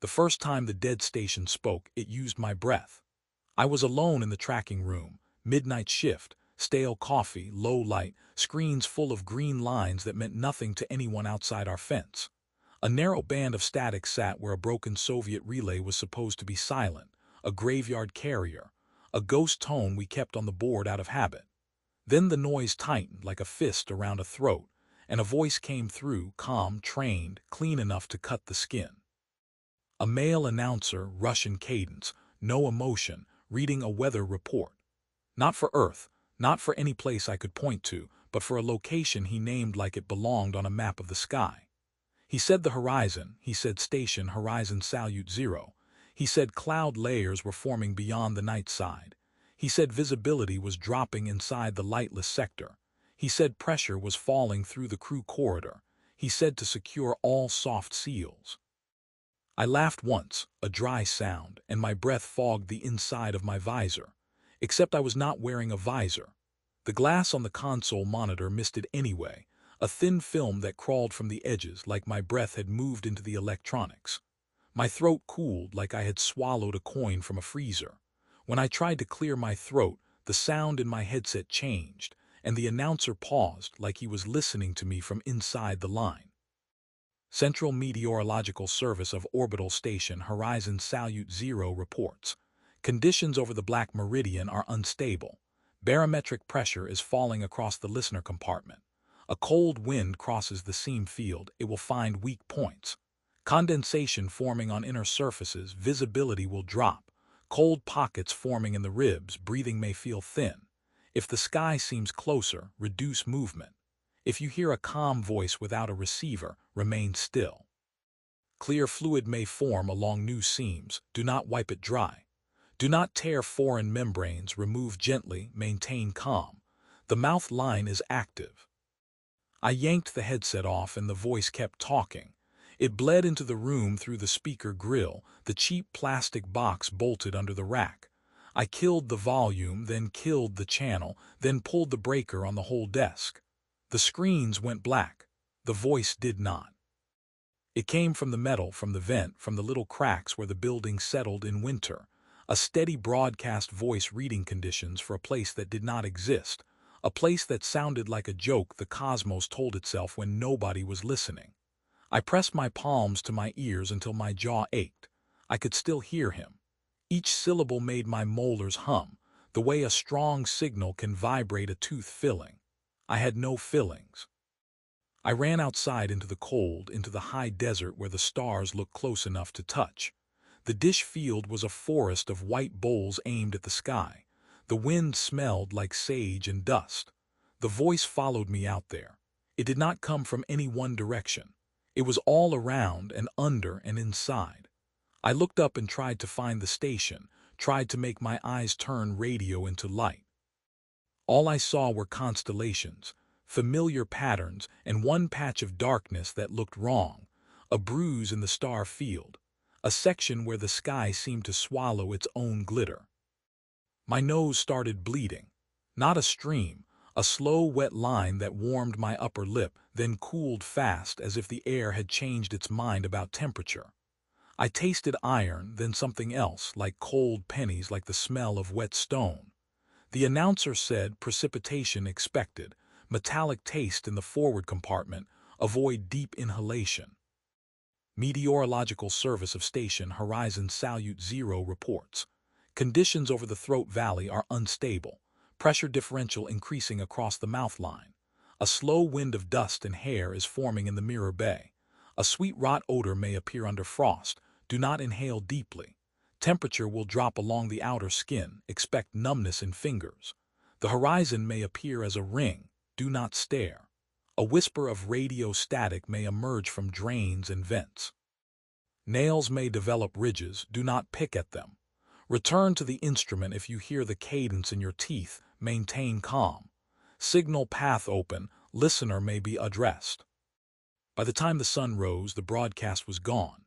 The first time the dead station spoke, it used my breath. I was alone in the tracking room, midnight shift, stale coffee, low light, screens full of green lines that meant nothing to anyone outside our fence. A narrow band of static sat where a broken Soviet relay was supposed to be silent, a graveyard carrier, a ghost tone we kept on the board out of habit. Then the noise tightened like a fist around a throat, and a voice came through, calm, trained, clean enough to cut the skin. A male announcer, Russian cadence, no emotion, reading a weather report. Not for Earth, not for any place I could point to, but for a location he named like it belonged on a map of the sky. He said the horizon, he said station horizon Salyut Zero. He said cloud layers were forming beyond the night side. He said visibility was dropping inside the lightless sector. He said pressure was falling through the crew corridor. He said to secure all soft seals. I laughed once, a dry sound, and my breath fogged the inside of my visor. Except I was not wearing a visor. The glass on the console monitor missed it anyway, a thin film that crawled from the edges like my breath had moved into the electronics. My throat cooled like I had swallowed a coin from a freezer. When I tried to clear my throat, the sound in my headset changed, and the announcer paused like he was listening to me from inside the line. Central Meteorological Service of Orbital Station Horizon Salyut Zero reports. Conditions over the Black Meridian are unstable. Barometric pressure is falling across the listener compartment. A cold wind crosses the seam field, it will find weak points. Condensation forming on inner surfaces, visibility will drop. Cold pockets forming in the ribs, breathing may feel thin. If the sky seems closer, reduce movement. If you hear a calm voice without a receiver, remain still. Clear fluid may form along new seams, do not wipe it dry. Do not tear foreign membranes, remove gently, maintain calm. The mouth line is active. I yanked the headset off and the voice kept talking. It bled into the room through the speaker grill, the cheap plastic box bolted under the rack. I killed the volume, then killed the channel, then pulled the breaker on the whole desk. The screens went black. The voice did not. It came from the metal, from the vent, from the little cracks where the building settled in winter. A steady broadcast voice reading conditions for a place that did not exist. A place that sounded like a joke the cosmos told itself when nobody was listening. I pressed my palms to my ears until my jaw ached. I could still hear him. Each syllable made my molars hum, the way a strong signal can vibrate a tooth filling. I had no fillings. I ran outside into the cold, into the high desert where the stars looked close enough to touch. The dish field was a forest of white bowls aimed at the sky. The wind smelled like sage and dust. The voice followed me out there. It did not come from any one direction. It was all around and under and inside. I looked up and tried to find the station, tried to make my eyes turn radio into light. All I saw were constellations, familiar patterns, and one patch of darkness that looked wrong, a bruise in the star field, a section where the sky seemed to swallow its own glitter. My nose started bleeding. Not a stream, a slow, wet line that warmed my upper lip, then cooled fast as if the air had changed its mind about temperature. I tasted iron, then something else, like cold pennies, like the smell of wet stone. The announcer said precipitation expected, metallic taste in the forward compartment, avoid deep inhalation. Meteorological Service of Station Horizon Salyut Zero reports. Conditions over the throat valley are unstable, pressure differential increasing across the mouth line. A slow wind of dust and hair is forming in the mirror bay. A sweet rot odor may appear under frost, do not inhale deeply. Temperature will drop along the outer skin, expect numbness in fingers. The horizon may appear as a ring, do not stare. A whisper of radio static may emerge from drains and vents. Nails may develop ridges, do not pick at them. Return to the instrument if you hear the cadence in your teeth, maintain calm. Signal path open, listener may be addressed. By the time the sun rose, the broadcast was gone.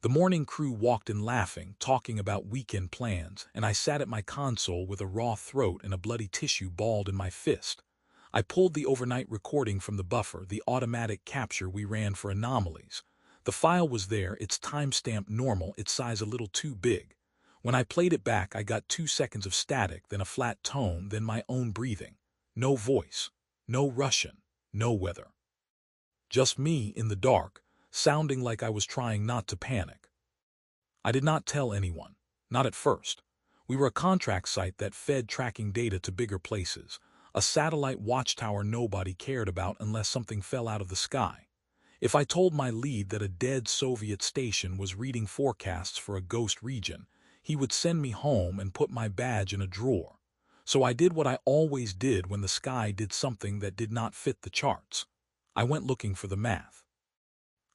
The morning crew walked in laughing, talking about weekend plans, and I sat at my console with a raw throat and a bloody tissue balled in my fist. I pulled the overnight recording from the buffer, the automatic capture we ran for anomalies. The file was there, its timestamp normal, its size a little too big. When I played it back, I got 2 seconds of static, then a flat tone, then my own breathing. No voice, no Russian, no weather. Just me in the dark, sounding like I was trying not to panic. I did not tell anyone, not at first. We were a contract site that fed tracking data to bigger places, a satellite watchtower nobody cared about unless something fell out of the sky. If I told my lead that a dead Soviet station was reading forecasts for a ghost region, he would send me home and put my badge in a drawer. So I did what I always did when the sky did something that did not fit the charts. I went looking for the math.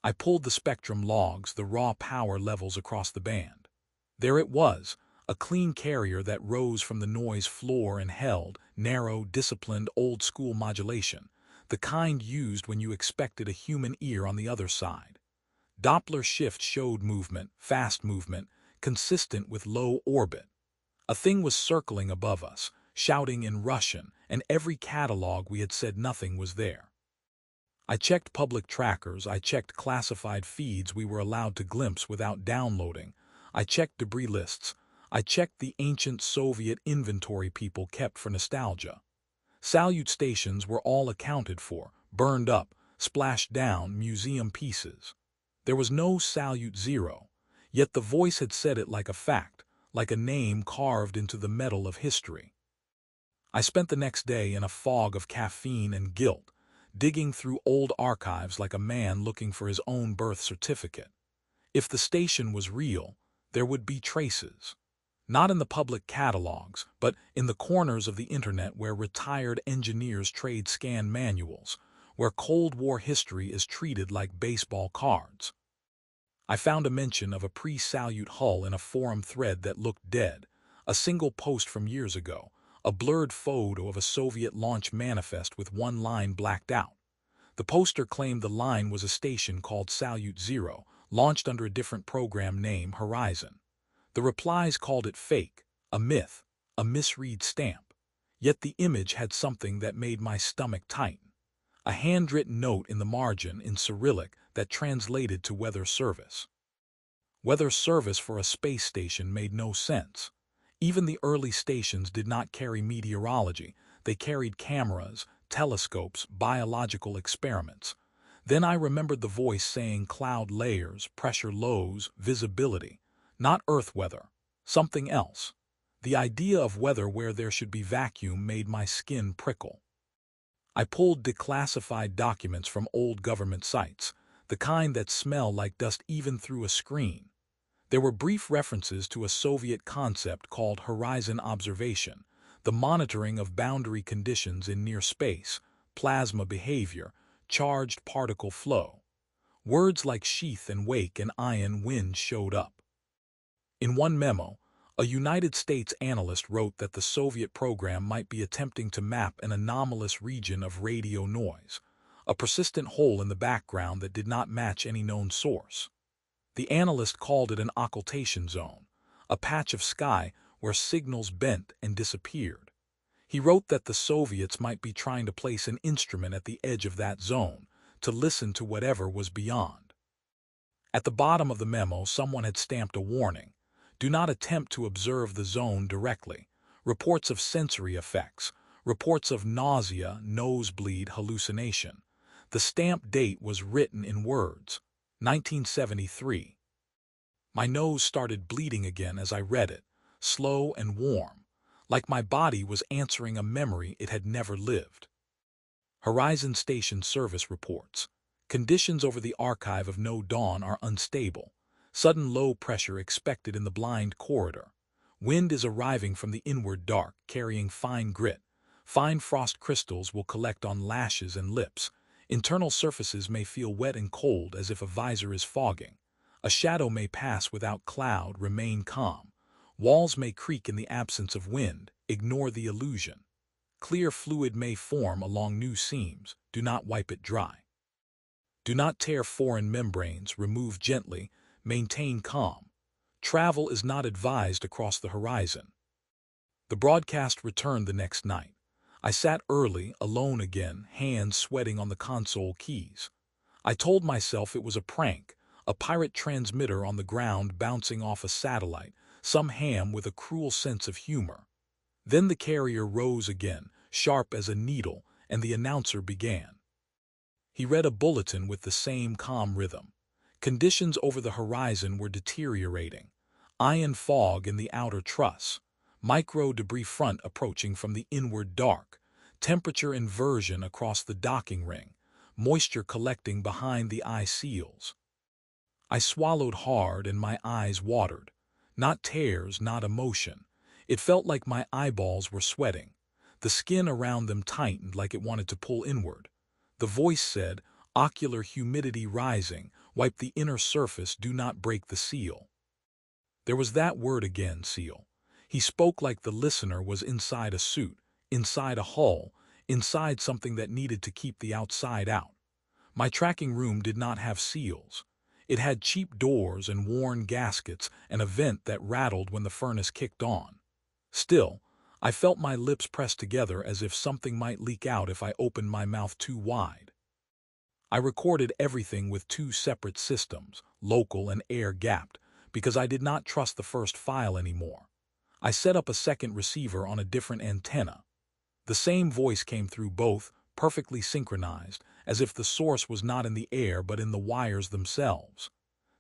I pulled the spectrum logs, the raw power levels across the band. There it was, a clean carrier that rose from the noise floor and held narrow, disciplined, old-school modulation, the kind used when you expected a human ear on the other side. Doppler shift showed movement, fast movement, consistent with low orbit. A thing was circling above us, shouting in Russian, and every catalog we had said nothing was there. I checked public trackers, I checked classified feeds we were allowed to glimpse without downloading, I checked debris lists, I checked the ancient Soviet inventory people kept for nostalgia. Salyut stations were all accounted for, burned up, splashed down, museum pieces. There was no Salyut Zero, yet the voice had said it like a fact, like a name carved into the metal of history. I spent the next day in a fog of caffeine and guilt, digging through old archives like a man looking for his own birth certificate. If the station was real, there would be traces. Not in the public catalogs, but in the corners of the internet where retired engineers trade scan manuals, where Cold War history is treated like baseball cards. I found a mention of a pre-Salyut hull in a forum thread that looked dead, a single post from years ago, a blurred photo of a Soviet launch manifest with one line blacked out. The poster claimed the line was a station called Salyut Zero, launched under a different program name, Horizon. The replies called it fake, a myth, a misread stamp. Yet the image had something that made my stomach tighten. A handwritten note in the margin in Cyrillic that translated to weather service. Weather service for a space station made no sense. Even the early stations did not carry meteorology. They carried cameras, telescopes, biological experiments. Then I remembered the voice saying cloud layers, pressure lows, visibility. Not Earth weather, something else. The idea of weather where there should be vacuum made my skin prickle. I pulled declassified documents from old government sites, the kind that smell like dust even through a screen. There were brief references to a Soviet concept called horizon observation, the monitoring of boundary conditions in near space, plasma behavior, charged particle flow. Words like sheath and wake and ion wind showed up. In one memo, a United States analyst wrote that the Soviet program might be attempting to map an anomalous region of radio noise, a persistent hole in the background that did not match any known source. The analyst called it an occultation zone, a patch of sky where signals bent and disappeared. He wrote that the Soviets might be trying to place an instrument at the edge of that zone, to listen to whatever was beyond. At the bottom of the memo, someone had stamped a warning. Do not attempt to observe the zone directly. Reports of sensory effects, reports of nausea, nosebleed, hallucination. The stamp date was written in words, 1973. My nose started bleeding again as I read it, slow and warm, like my body was answering a memory it had never lived. Horizon Station Service reports. Conditions over the archive of No Dawn are unstable. Sudden low pressure expected in the blind corridor. Wind is arriving from the inward dark, carrying fine grit. Fine frost crystals will collect on lashes and lips. Internal surfaces may feel wet and cold as if a visor is fogging. A shadow may pass without cloud, remain calm. Walls may creak in the absence of wind, ignore the illusion. Clear fluid may form along new seams, do not wipe it dry. Do not tear foreign membranes, remove gently, maintain calm. Travel is not advised across the horizon. The broadcast returned the next night. I sat early, alone again, hands sweating on the console keys. I told myself it was a prank, A pirate transmitter on the ground bouncing off a satellite, some ham with a cruel sense of humor. Then the carrier rose again, sharp as a needle, and the announcer began. He read a bulletin with the same calm rhythm. Conditions over the horizon were deteriorating. Iron fog in the outer truss. Micro-debris front approaching from the inward dark. Temperature inversion across the docking ring. Moisture collecting behind the eye seals. I swallowed hard and my eyes watered. Not tears, not emotion. It felt like my eyeballs were sweating. The skin around them tightened like it wanted to pull inward. The voice said, "Ocular humidity rising, wipe the inner surface, do not break the seal." There was that word again, seal. He spoke like the listener was inside a suit, inside a hull, inside something that needed to keep the outside out. My tracking room did not have seals. It had cheap doors and worn gaskets and a vent that rattled when the furnace kicked on. Still, I felt my lips pressed together as if something might leak out if I opened my mouth too wide. I recorded everything with two separate systems, local and air-gapped, because I did not trust the first file anymore. I set up a second receiver on a different antenna. The same voice came through both, perfectly synchronized, as if the source was not in the air but in the wires themselves.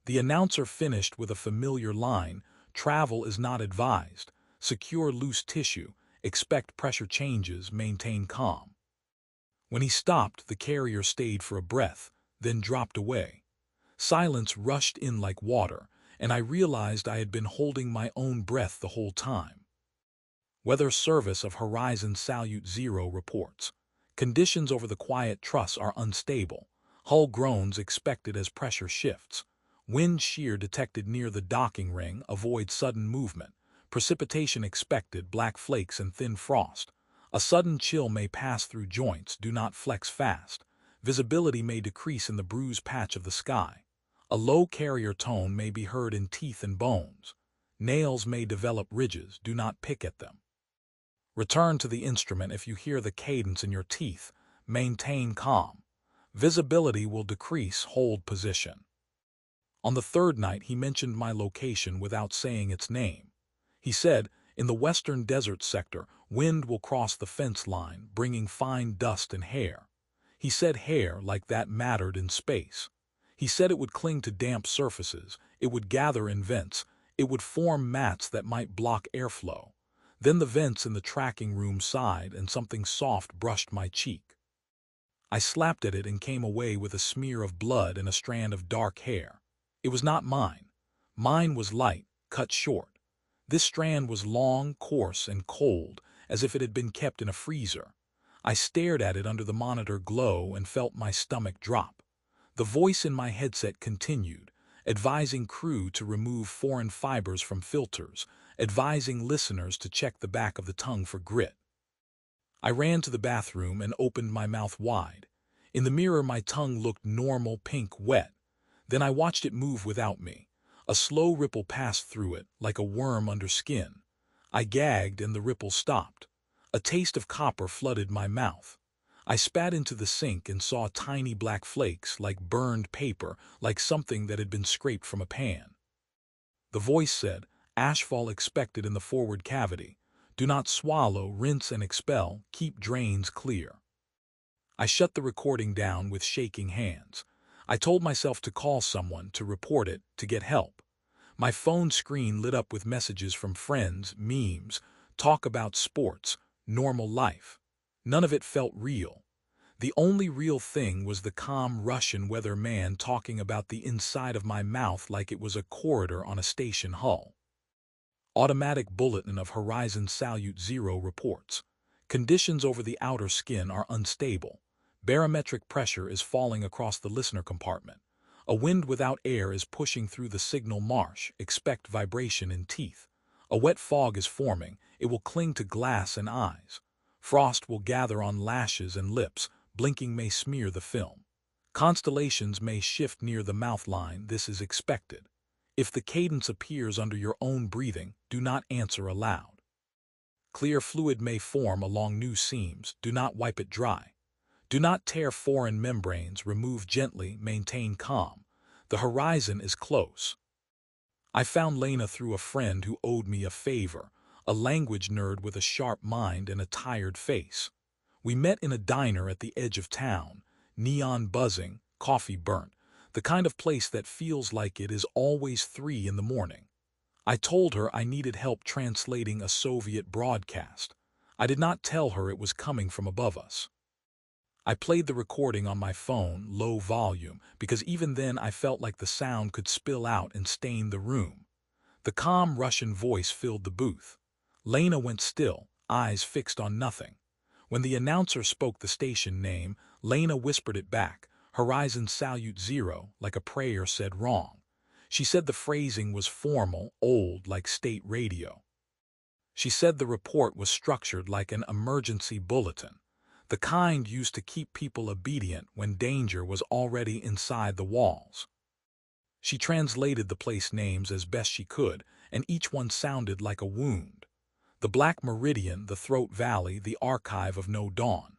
The announcer finished with a familiar line, "Travel is not advised. Secure loose tissue. Expect pressure changes. Maintain calm." When he stopped, the carrier stayed for a breath, then dropped away. Silence rushed in like water, and I realized I had been holding my own breath the whole time. Weather Service of Horizon Salyut Zero reports. Conditions over the quiet truss are unstable. Hull groans expected as pressure shifts. Wind shear detected near the docking ring. Avoid sudden movement. Precipitation expected, black flakes and thin frost. A sudden chill may pass through joints. Do not flex fast. Visibility may decrease in the bruised patch of the sky. A low carrier tone may be heard in teeth and bones. Nails may develop ridges. Do not pick at them. Return to the instrument if you hear the cadence in your teeth. Maintain calm. Visibility will decrease. Hold position. On the third night, he mentioned my location without saying its name. He said, "In the western desert sector, wind will cross the fence line, bringing fine dust and hair." He said hair like that mattered in space. He said it would cling to damp surfaces, it would gather in vents, it would form mats that might block airflow. Then the vents in the tracking room sighed and something soft brushed my cheek. I slapped at it and came away with a smear of blood and a strand of dark hair. It was not mine. Mine was light, cut short. This strand was long, coarse, and cold, as if it had been kept in a freezer. I stared at it under the monitor glow and felt my stomach drop. The voice in my headset continued, advising crew to remove foreign fibers from filters, advising listeners to check the back of the tongue for grit. I ran to the bathroom and opened my mouth wide. In the mirror, my tongue looked normal, pink, wet. Then I watched it move without me. A slow ripple passed through it, like a worm under skin. I gagged and the ripple stopped. A taste of copper flooded my mouth. I spat into the sink and saw tiny black flakes, like burned paper, like something that had been scraped from a pan. The voice said, "Ashfall expected in the forward cavity. Do not swallow, rinse and expel, keep drains clear." I shut the recording down with shaking hands. I told myself to call someone, to report it, to get help. My phone screen lit up with messages from friends, memes, talk about sports, normal life. None of it felt real. The only real thing was the calm Russian weather man talking about the inside of my mouth like it was a corridor on a station hull. Automatic Bulletin of Horizon Salyut Zero reports. Conditions over the outer skin are unstable. Barometric pressure is falling across the listener compartment. A wind without air is pushing through the signal marsh. Expect vibration in teeth. A wet fog is forming. It will cling to glass and eyes. Frost will gather on lashes and lips. Blinking may smear the film. Constellations may shift near the mouth line. This is expected. If the cadence appears under your own breathing, do not answer aloud. Clear fluid may form along new seams. Do not wipe it dry. Do not tear foreign membranes. Remove gently. Maintain calm. The horizon is close. I found Lena through a friend who owed me a favor, a language nerd with a sharp mind and a tired face. We met in a diner at the edge of town, neon buzzing, coffee burnt, the kind of place that feels like it is always 3 in the morning. I told her I needed help translating a Soviet broadcast. I did not tell her it was coming from above us. I played the recording on my phone, low volume, because even then I felt like the sound could spill out and stain the room. The calm Russian voice filled the booth. Lena went still, eyes fixed on nothing. When the announcer spoke the station name, Lena whispered it back, Horizon Salyut Zero, like a prayer said wrong. She said the phrasing was formal, old, like state radio. She said the report was structured like an emergency bulletin, the kind used to keep people obedient when danger was already inside the walls. She translated the place names as best she could, and each one sounded like a wound. The Black Meridian, the Throat Valley, the Archive of No Dawn.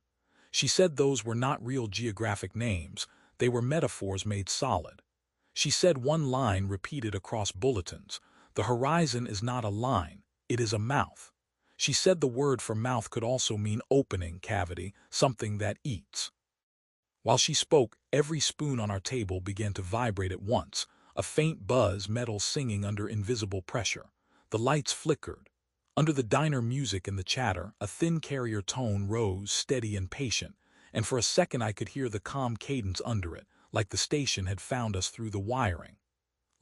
She said those were not real geographic names, they were metaphors made solid. She said one line repeated across bulletins, the horizon is not a line, it is a mouth. She said the word for mouth could also mean opening cavity, something that eats. While she spoke, every spoon on our table began to vibrate at once, a faint buzz, metal singing under invisible pressure. The lights flickered. Under the diner music and the chatter, a thin carrier tone rose, steady and patient, and for a second I could hear the calm cadence under it, like the station had found us through the wiring.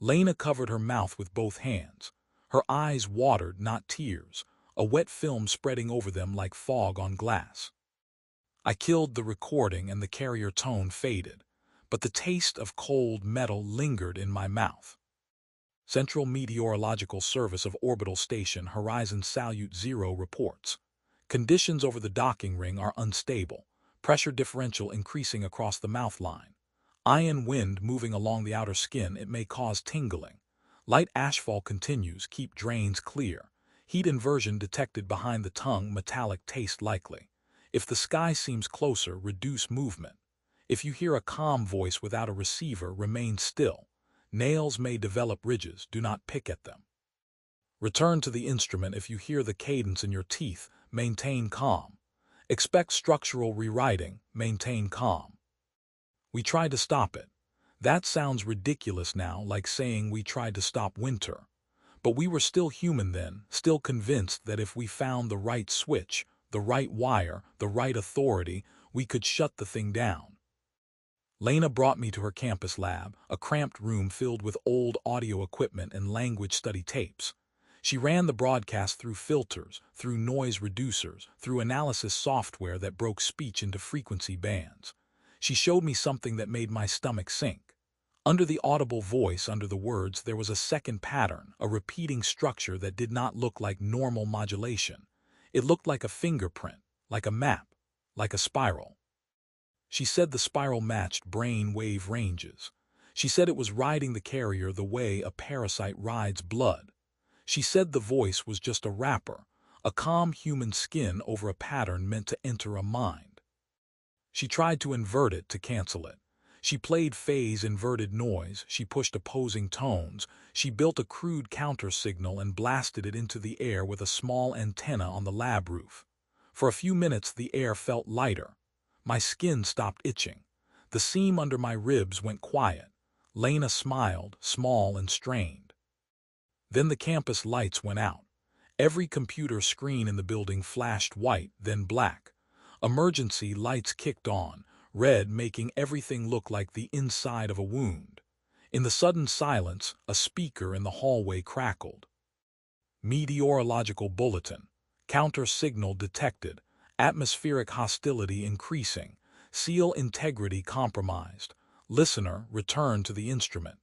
Lena covered her mouth with both hands. Her eyes watered, not tears, a wet film spreading over them like fog on glass. I killed the recording and the carrier tone faded, but the taste of cold metal lingered in my mouth. Central Meteorological Service of Orbital Station Horizon Salyut Zero reports. Conditions over the docking ring are unstable, pressure differential increasing across the mouth line. Ion wind moving along the outer skin, it may cause tingling. Light ashfall continues, keep drains clear. Heat inversion detected behind the tongue, metallic taste likely. If the sky seems closer, reduce movement. If you hear a calm voice without a receiver, remain still. Nails may develop ridges, do not pick at them. Return to the instrument if you hear the cadence in your teeth, maintain calm. Expect structural rewriting, maintain calm. We tried to stop it. That sounds ridiculous now, like saying we tried to stop winter. But we were still human then, still convinced that if we found the right switch, the right wire, the right authority, we could shut the thing down. Lena brought me to her campus lab, a cramped room filled with old audio equipment and language study tapes. She ran the broadcast through filters, through noise reducers, through analysis software that broke speech into frequency bands. She showed me something that made my stomach sink. Under the audible voice, under the words, there was a second pattern, a repeating structure that did not look like normal modulation. It looked like a fingerprint, like a map, like a spiral. She said the spiral matched brain wave ranges. She said it was riding the carrier the way a parasite rides blood. She said the voice was just a wrapper, a calm human skin over a pattern meant to enter a mind. She tried to invert it, to cancel it. She played phase-inverted noise, she pushed opposing tones, she built a crude counter-signal and blasted it into the air with a small antenna on the lab roof. For a few minutes the air felt lighter. My skin stopped itching. The seam under my ribs went quiet. Lena smiled, small and strained. Then the campus lights went out. Every computer screen in the building flashed white, then black. Emergency lights kicked on, red making everything look like the inside of a wound. In the sudden silence, a speaker in the hallway crackled. Meteorological bulletin. Counter signal detected. Atmospheric hostility increasing. Seal integrity compromised. Listener, return to the instrument.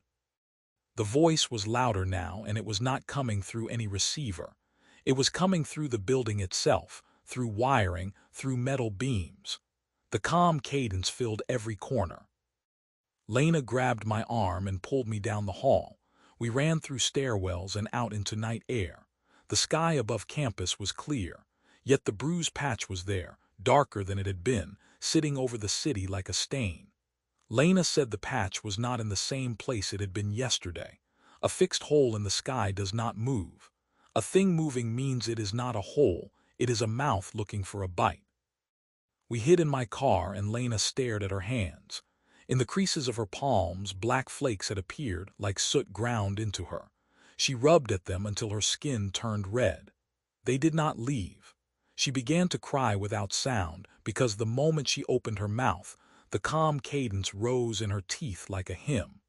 The voice was louder now, and it was not coming through any receiver. It was coming through the building itself, through wiring, through metal beams. The calm cadence filled every corner. Lena grabbed my arm and pulled me down the hall. We ran through stairwells and out into night air. The sky above campus was clear, yet the bruised patch was there, darker than it had been, sitting over the city like a stain. Lena said the patch was not in the same place it had been yesterday. A fixed hole in the sky does not move. A thing moving means it is not a hole, it is a mouth looking for a bite. We hid in my car and Lena stared at her hands. In the creases of her palms, black flakes had appeared like soot ground into her. She rubbed at them until her skin turned red. They did not leave. She began to cry without sound because the moment she opened her mouth, the calm cadence rose in her teeth like a hymn.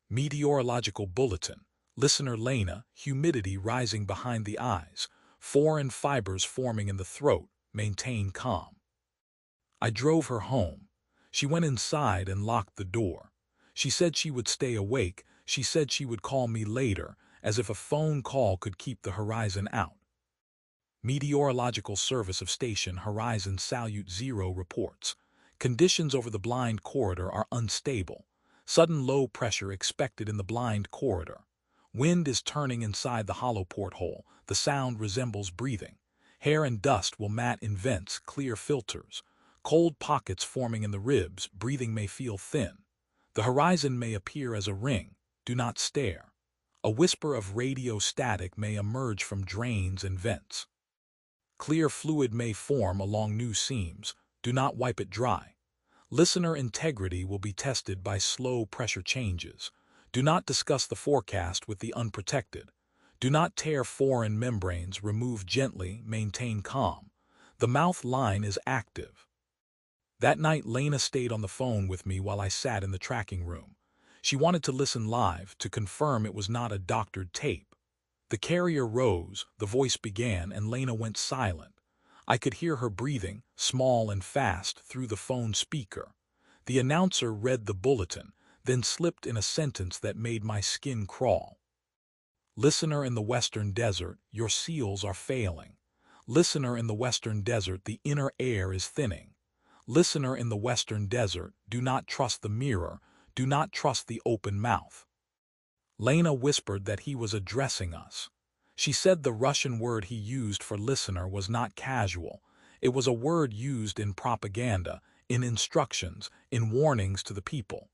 Meteorological bulletin. Listener Lena, humidity rising behind the eyes, foreign fibers forming in the throat, maintain calm. I drove her home. She went inside and locked the door. She said she would stay awake. She said she would call me later, as if a phone call could keep the horizon out. Meteorological Service of Station Horizon Salyut Zero reports. Conditions over the blind corridor are unstable. Sudden low pressure expected in the blind corridor. Wind is turning inside the hollow porthole. The sound resembles breathing. Hair and dust will mat in vents, clear filters. Cold pockets forming in the ribs, breathing may feel thin. The horizon may appear as a ring. Do not stare. A whisper of radio static may emerge from drains and vents. Clear fluid may form along new seams. Do not wipe it dry. Listener integrity will be tested by slow pressure changes. Do not discuss the forecast with the unprotected. Do not tear foreign membranes. Remove gently. Maintain calm. The mouth line is active. That night, Lena stayed on the phone with me while I sat in the tracking room. She wanted to listen live, to confirm it was not a doctored tape. The carrier rose, the voice began, and Lena went silent. I could hear her breathing, small and fast, through the phone speaker. The announcer read the bulletin, then slipped in a sentence that made my skin crawl. Listener in the Western Desert, your seals are failing. Listener in the Western Desert, the inner air is thinning. Listener in the Western Desert, do not trust the mirror, do not trust the open mouth. Lena whispered that he was addressing us. She said the Russian word he used for listener was not casual. It was a word used in propaganda, in instructions, in warnings to the people.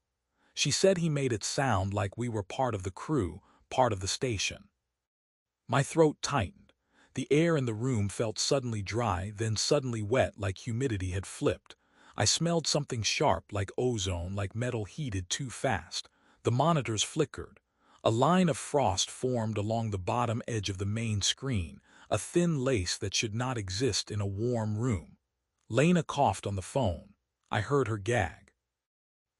She said he made it sound like we were part of the crew, part of the station. My throat tightened. The air in the room felt suddenly dry, then suddenly wet, like humidity had flipped. I smelled something sharp, like ozone, like metal heated too fast. The monitors flickered. A line of frost formed along the bottom edge of the main screen, a thin lace that should not exist in a warm room. Lena coughed on the phone. I heard her gag.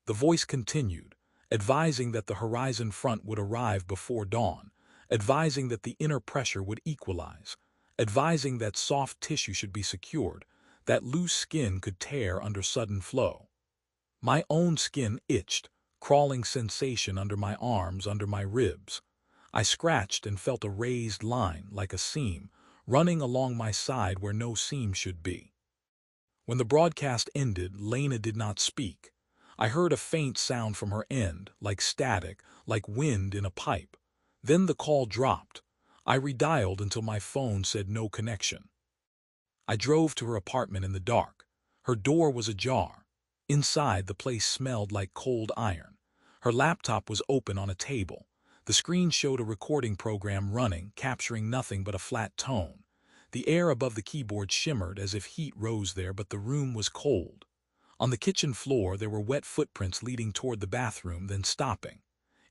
The voice continued, advising that the horizon front would arrive before dawn, advising that the inner pressure would equalize, advising that soft tissue should be secured, that loose skin could tear under sudden flow. My own skin itched, crawling sensation under my arms, under my ribs. I scratched and felt a raised line, like a seam, running along my side where no seam should be. When the broadcast ended, Lena did not speak. I heard a faint sound from her end, like static, like wind in a pipe. Then the call dropped. I redialed until my phone said no connection. I drove to her apartment in the dark. Her door was ajar. Inside, the place smelled like cold iron. Her laptop was open on a table. The screen showed a recording program running, capturing nothing but a flat tone. The air above the keyboard shimmered as if heat rose there, but the room was cold. On the kitchen floor, there were wet footprints leading toward the bathroom, then stopping.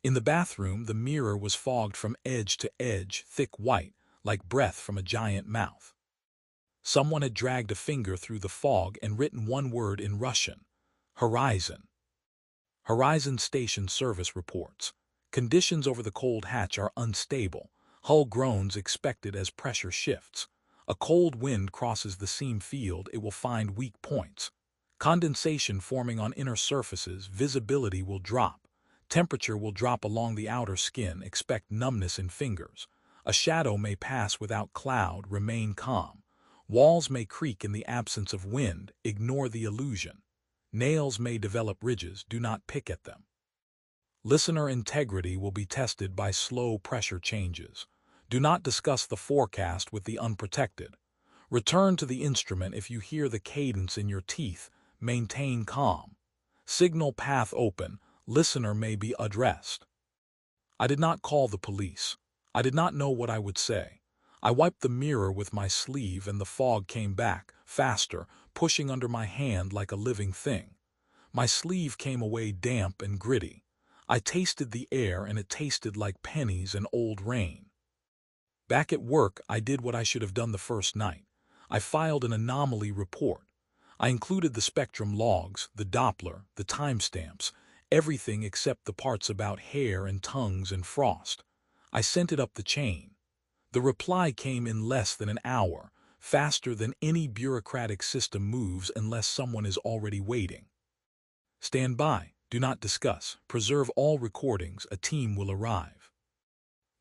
In the bathroom, the mirror was fogged from edge to edge, thick white, like breath from a giant mouth. Someone had dragged a finger through the fog and written one word in Russian: Horizon. Horizon Station Service reports. Conditions over the cold hatch are unstable. Hull groans expected as pressure shifts. A cold wind crosses the seam field, it will find weak points. Condensation forming on inner surfaces, visibility will drop. Temperature will drop along the outer skin, expect numbness in fingers. A shadow may pass without cloud, remain calm. Walls may creak in the absence of wind, ignore the illusion. Nails may develop ridges, do not pick at them. Listener integrity will be tested by slow pressure changes. Do not discuss the forecast with the unprotected. Return to the instrument if you hear the cadence in your teeth. Maintain calm. Signal path open. Listener may be addressed. I did not call the police. I did not know what I would say. I wiped the mirror with my sleeve and the fog came back, faster, pushing under my hand like a living thing. My sleeve came away damp and gritty. I tasted the air and it tasted like pennies and old rain. Back at work, I did what I should have done the first night. I filed an anomaly report. I included the spectrum logs, the Doppler, the timestamps, everything except the parts about hair and tongues and frost. I sent it up the chain. The reply came in less than an hour, faster than any bureaucratic system moves unless someone is already waiting. Stand by, do not discuss, preserve all recordings, a team will arrive.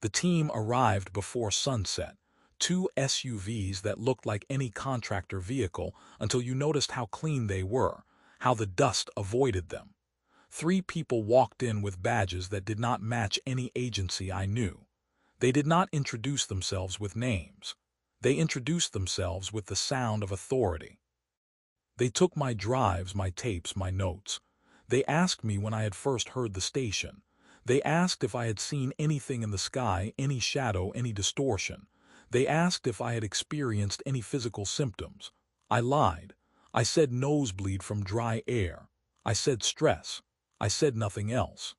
The team arrived before sunset, 2 SUVs that looked like any contractor vehicle until you noticed how clean they were, how the dust avoided them. 3 people walked in with badges that did not match any agency I knew. They did not introduce themselves with names. They introduced themselves with the sound of authority. They took my drives, my tapes, my notes. They asked me when I had first heard the station. They asked if I had seen anything in the sky, any shadow, any distortion. They asked if I had experienced any physical symptoms. I lied. I said nosebleed from dry air. I said stress. I said nothing else.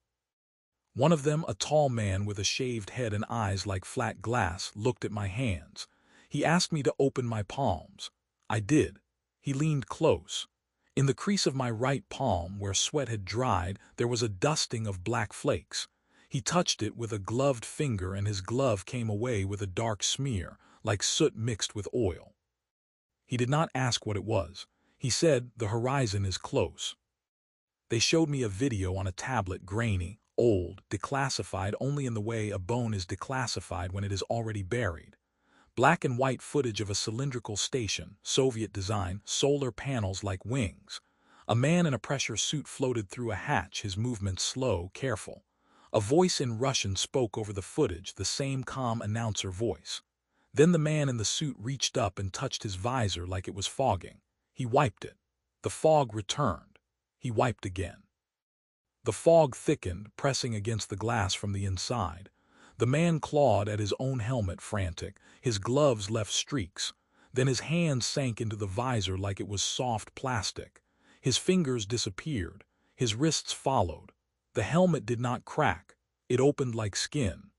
One of them, a tall man with a shaved head and eyes like flat glass, looked at my hands. He asked me to open my palms. I did. He leaned close. In the crease of my right palm, where sweat had dried, there was a dusting of black flakes. He touched it with a gloved finger and his glove came away with a dark smear, like soot mixed with oil. He did not ask what it was. He said, "The horizon is close." They showed me a video on a tablet, grainy, old, declassified only in the way a bone is declassified when it is already buried. Black and white footage of a cylindrical station, Soviet design, solar panels like wings. A man in a pressure suit floated through a hatch, his movements slow, careful. A voice in Russian spoke over the footage, the same calm announcer voice. Then the man in the suit reached up and touched his visor like it was fogging. He wiped it. The fog returned. He wiped again. The fog thickened, pressing against the glass from the inside. The man clawed at his own helmet, frantic. His gloves left streaks. Then his hands sank into the visor like it was soft plastic. His fingers disappeared. His wrists followed. The helmet did not crack. It opened like skin.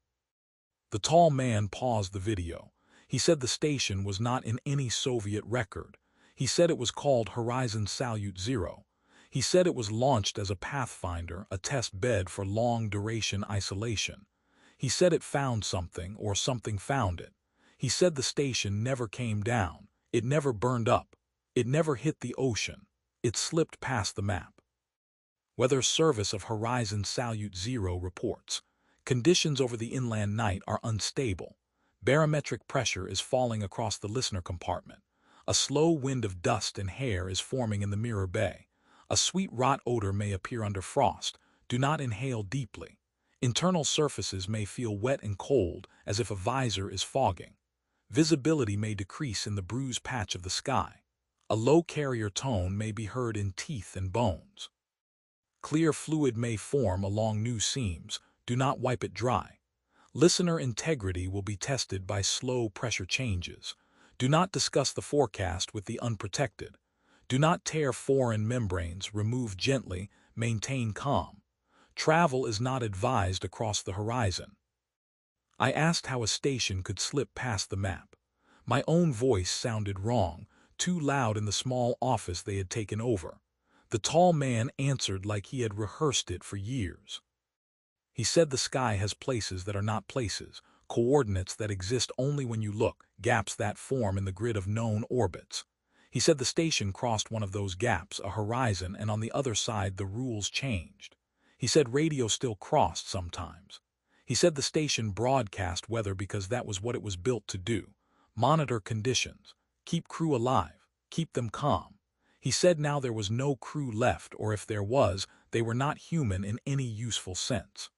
The tall man paused the video. He said the station was not in any Soviet record. He said it was called Horizon Salyut Zero. He said it was launched as a pathfinder, a test bed for long-duration isolation. He said it found something, or something found it. He said the station never came down. It never burned up. It never hit the ocean. It slipped past the map. Weather Service of Horizon Salyut Zero reports. Conditions over the inland night are unstable. Barometric pressure is falling across the listener compartment. A slow wind of dust and hair is forming in the mirror bay. A sweet rot odor may appear under frost. Do not inhale deeply. Internal surfaces may feel wet and cold, as if a visor is fogging. Visibility may decrease in the bruised patch of the sky. A low carrier tone may be heard in teeth and bones. Clear fluid may form along new seams. Do not wipe it dry. Listener integrity will be tested by slow pressure changes. Do not discuss the forecast with the unprotected. Do not tear foreign membranes, remove gently, maintain calm. Travel is not advised across the horizon. I asked how a station could slip past the map. My own voice sounded wrong, too loud in the small office they had taken over. The tall man answered like he had rehearsed it for years. He said the sky has places that are not places, coordinates that exist only when you look, gaps that form in the grid of known orbits. He said the station crossed one of those gaps, a horizon, and on the other side the rules changed. He said radio still crossed sometimes. He said the station broadcast weather because that was what it was built to do. Monitor conditions. Keep crew alive. Keep them calm. He said now there was no crew left, or if there was, they were not human in any useful sense.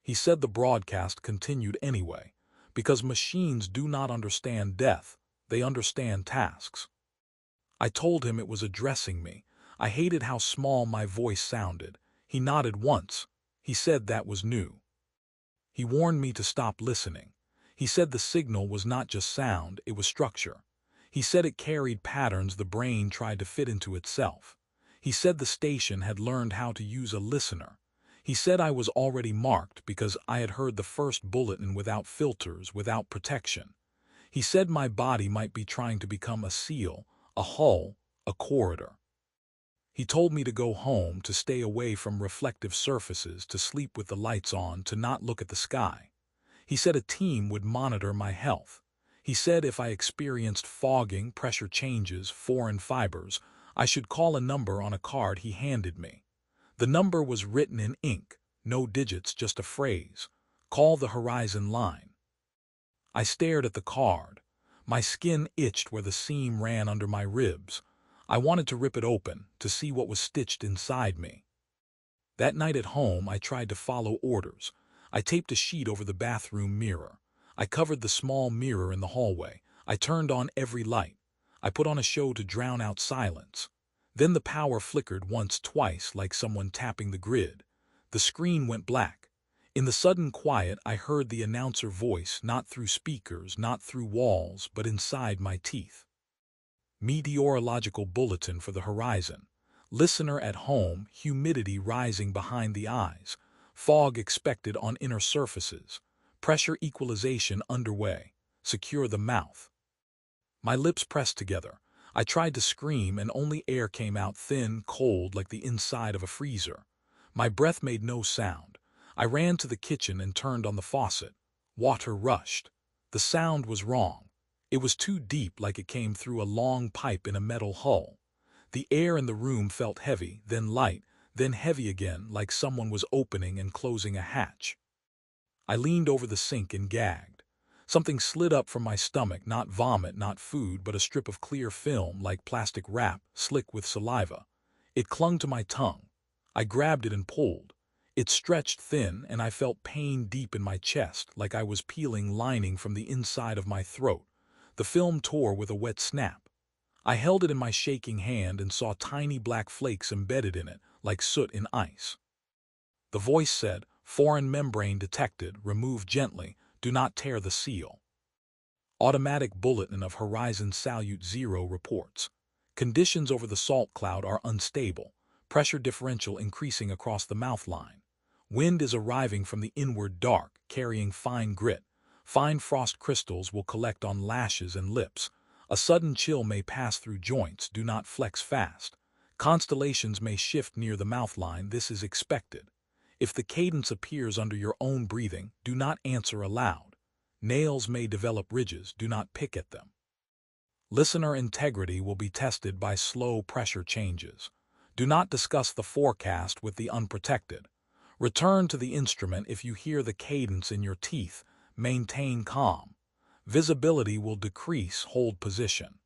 He said the broadcast continued anyway, because machines do not understand death, they understand tasks. I told him it was addressing me. I hated how small my voice sounded. He nodded once. He said that was new. He warned me to stop listening. He said the signal was not just sound, it was structure. He said it carried patterns the brain tried to fit into itself. He said the station had learned how to use a listener. He said I was already marked because I had heard the first bulletin without filters, without protection. He said my body might be trying to become a seal, a hull, a corridor. He told me to go home, to stay away from reflective surfaces, to sleep with the lights on, to not look at the sky. He said a team would monitor my health. He said if I experienced fogging, pressure changes, foreign fibers, I should call a number on a card he handed me. The number was written in ink, no digits, just a phrase. Call the horizon line. I stared at the card. My skin itched where the seam ran under my ribs. I wanted to rip it open, to see what was stitched inside me. That night at home, I tried to follow orders. I taped a sheet over the bathroom mirror. I covered the small mirror in the hallway. I turned on every light. I put on a show to drown out silence. Then the power flickered once, twice, like someone tapping the grid. The screen went black. In the sudden quiet, I heard the announcer voice, not through speakers, not through walls, but inside my teeth. Meteorological bulletin for the horizon. Listener at home, humidity rising behind the eyes. Fog expected on inner surfaces. Pressure equalization underway. Secure the mouth. My lips pressed together. I tried to scream and only air came out, thin, cold, like the inside of a freezer. My breath made no sound. I ran to the kitchen and turned on the faucet. Water rushed. The sound was wrong. It was too deep, like it came through a long pipe in a metal hull. The air in the room felt heavy, then light, then heavy again, like someone was opening and closing a hatch. I leaned over the sink and gagged. Something slid up from my stomach, not vomit, not food, but a strip of clear film, like plastic wrap, slick with saliva. It clung to my tongue. I grabbed it and pulled. It stretched thin, and I felt pain deep in my chest, like I was peeling lining from the inside of my throat. The film tore with a wet snap. I held it in my shaking hand and saw tiny black flakes embedded in it, like soot in ice. The voice said, "Foreign membrane detected, remove gently, do not tear the seal." Automatic bulletin of Horizon Salyut Zero reports. Conditions over the salt cloud are unstable. Pressure differential increasing across the mouth line. Wind is arriving from the inward dark, carrying fine grit. Fine frost crystals will collect on lashes and lips. A sudden chill may pass through joints, do not flex fast. Constellations may shift near the mouth line, this is expected. If the cadence appears under your own breathing, do not answer aloud. Nails may develop ridges, do not pick at them. Listener integrity will be tested by slow pressure changes. Do not discuss the forecast with the unprotected. Return to the instrument if you hear the cadence in your teeth. Maintain calm. Visibility will decrease, hold position.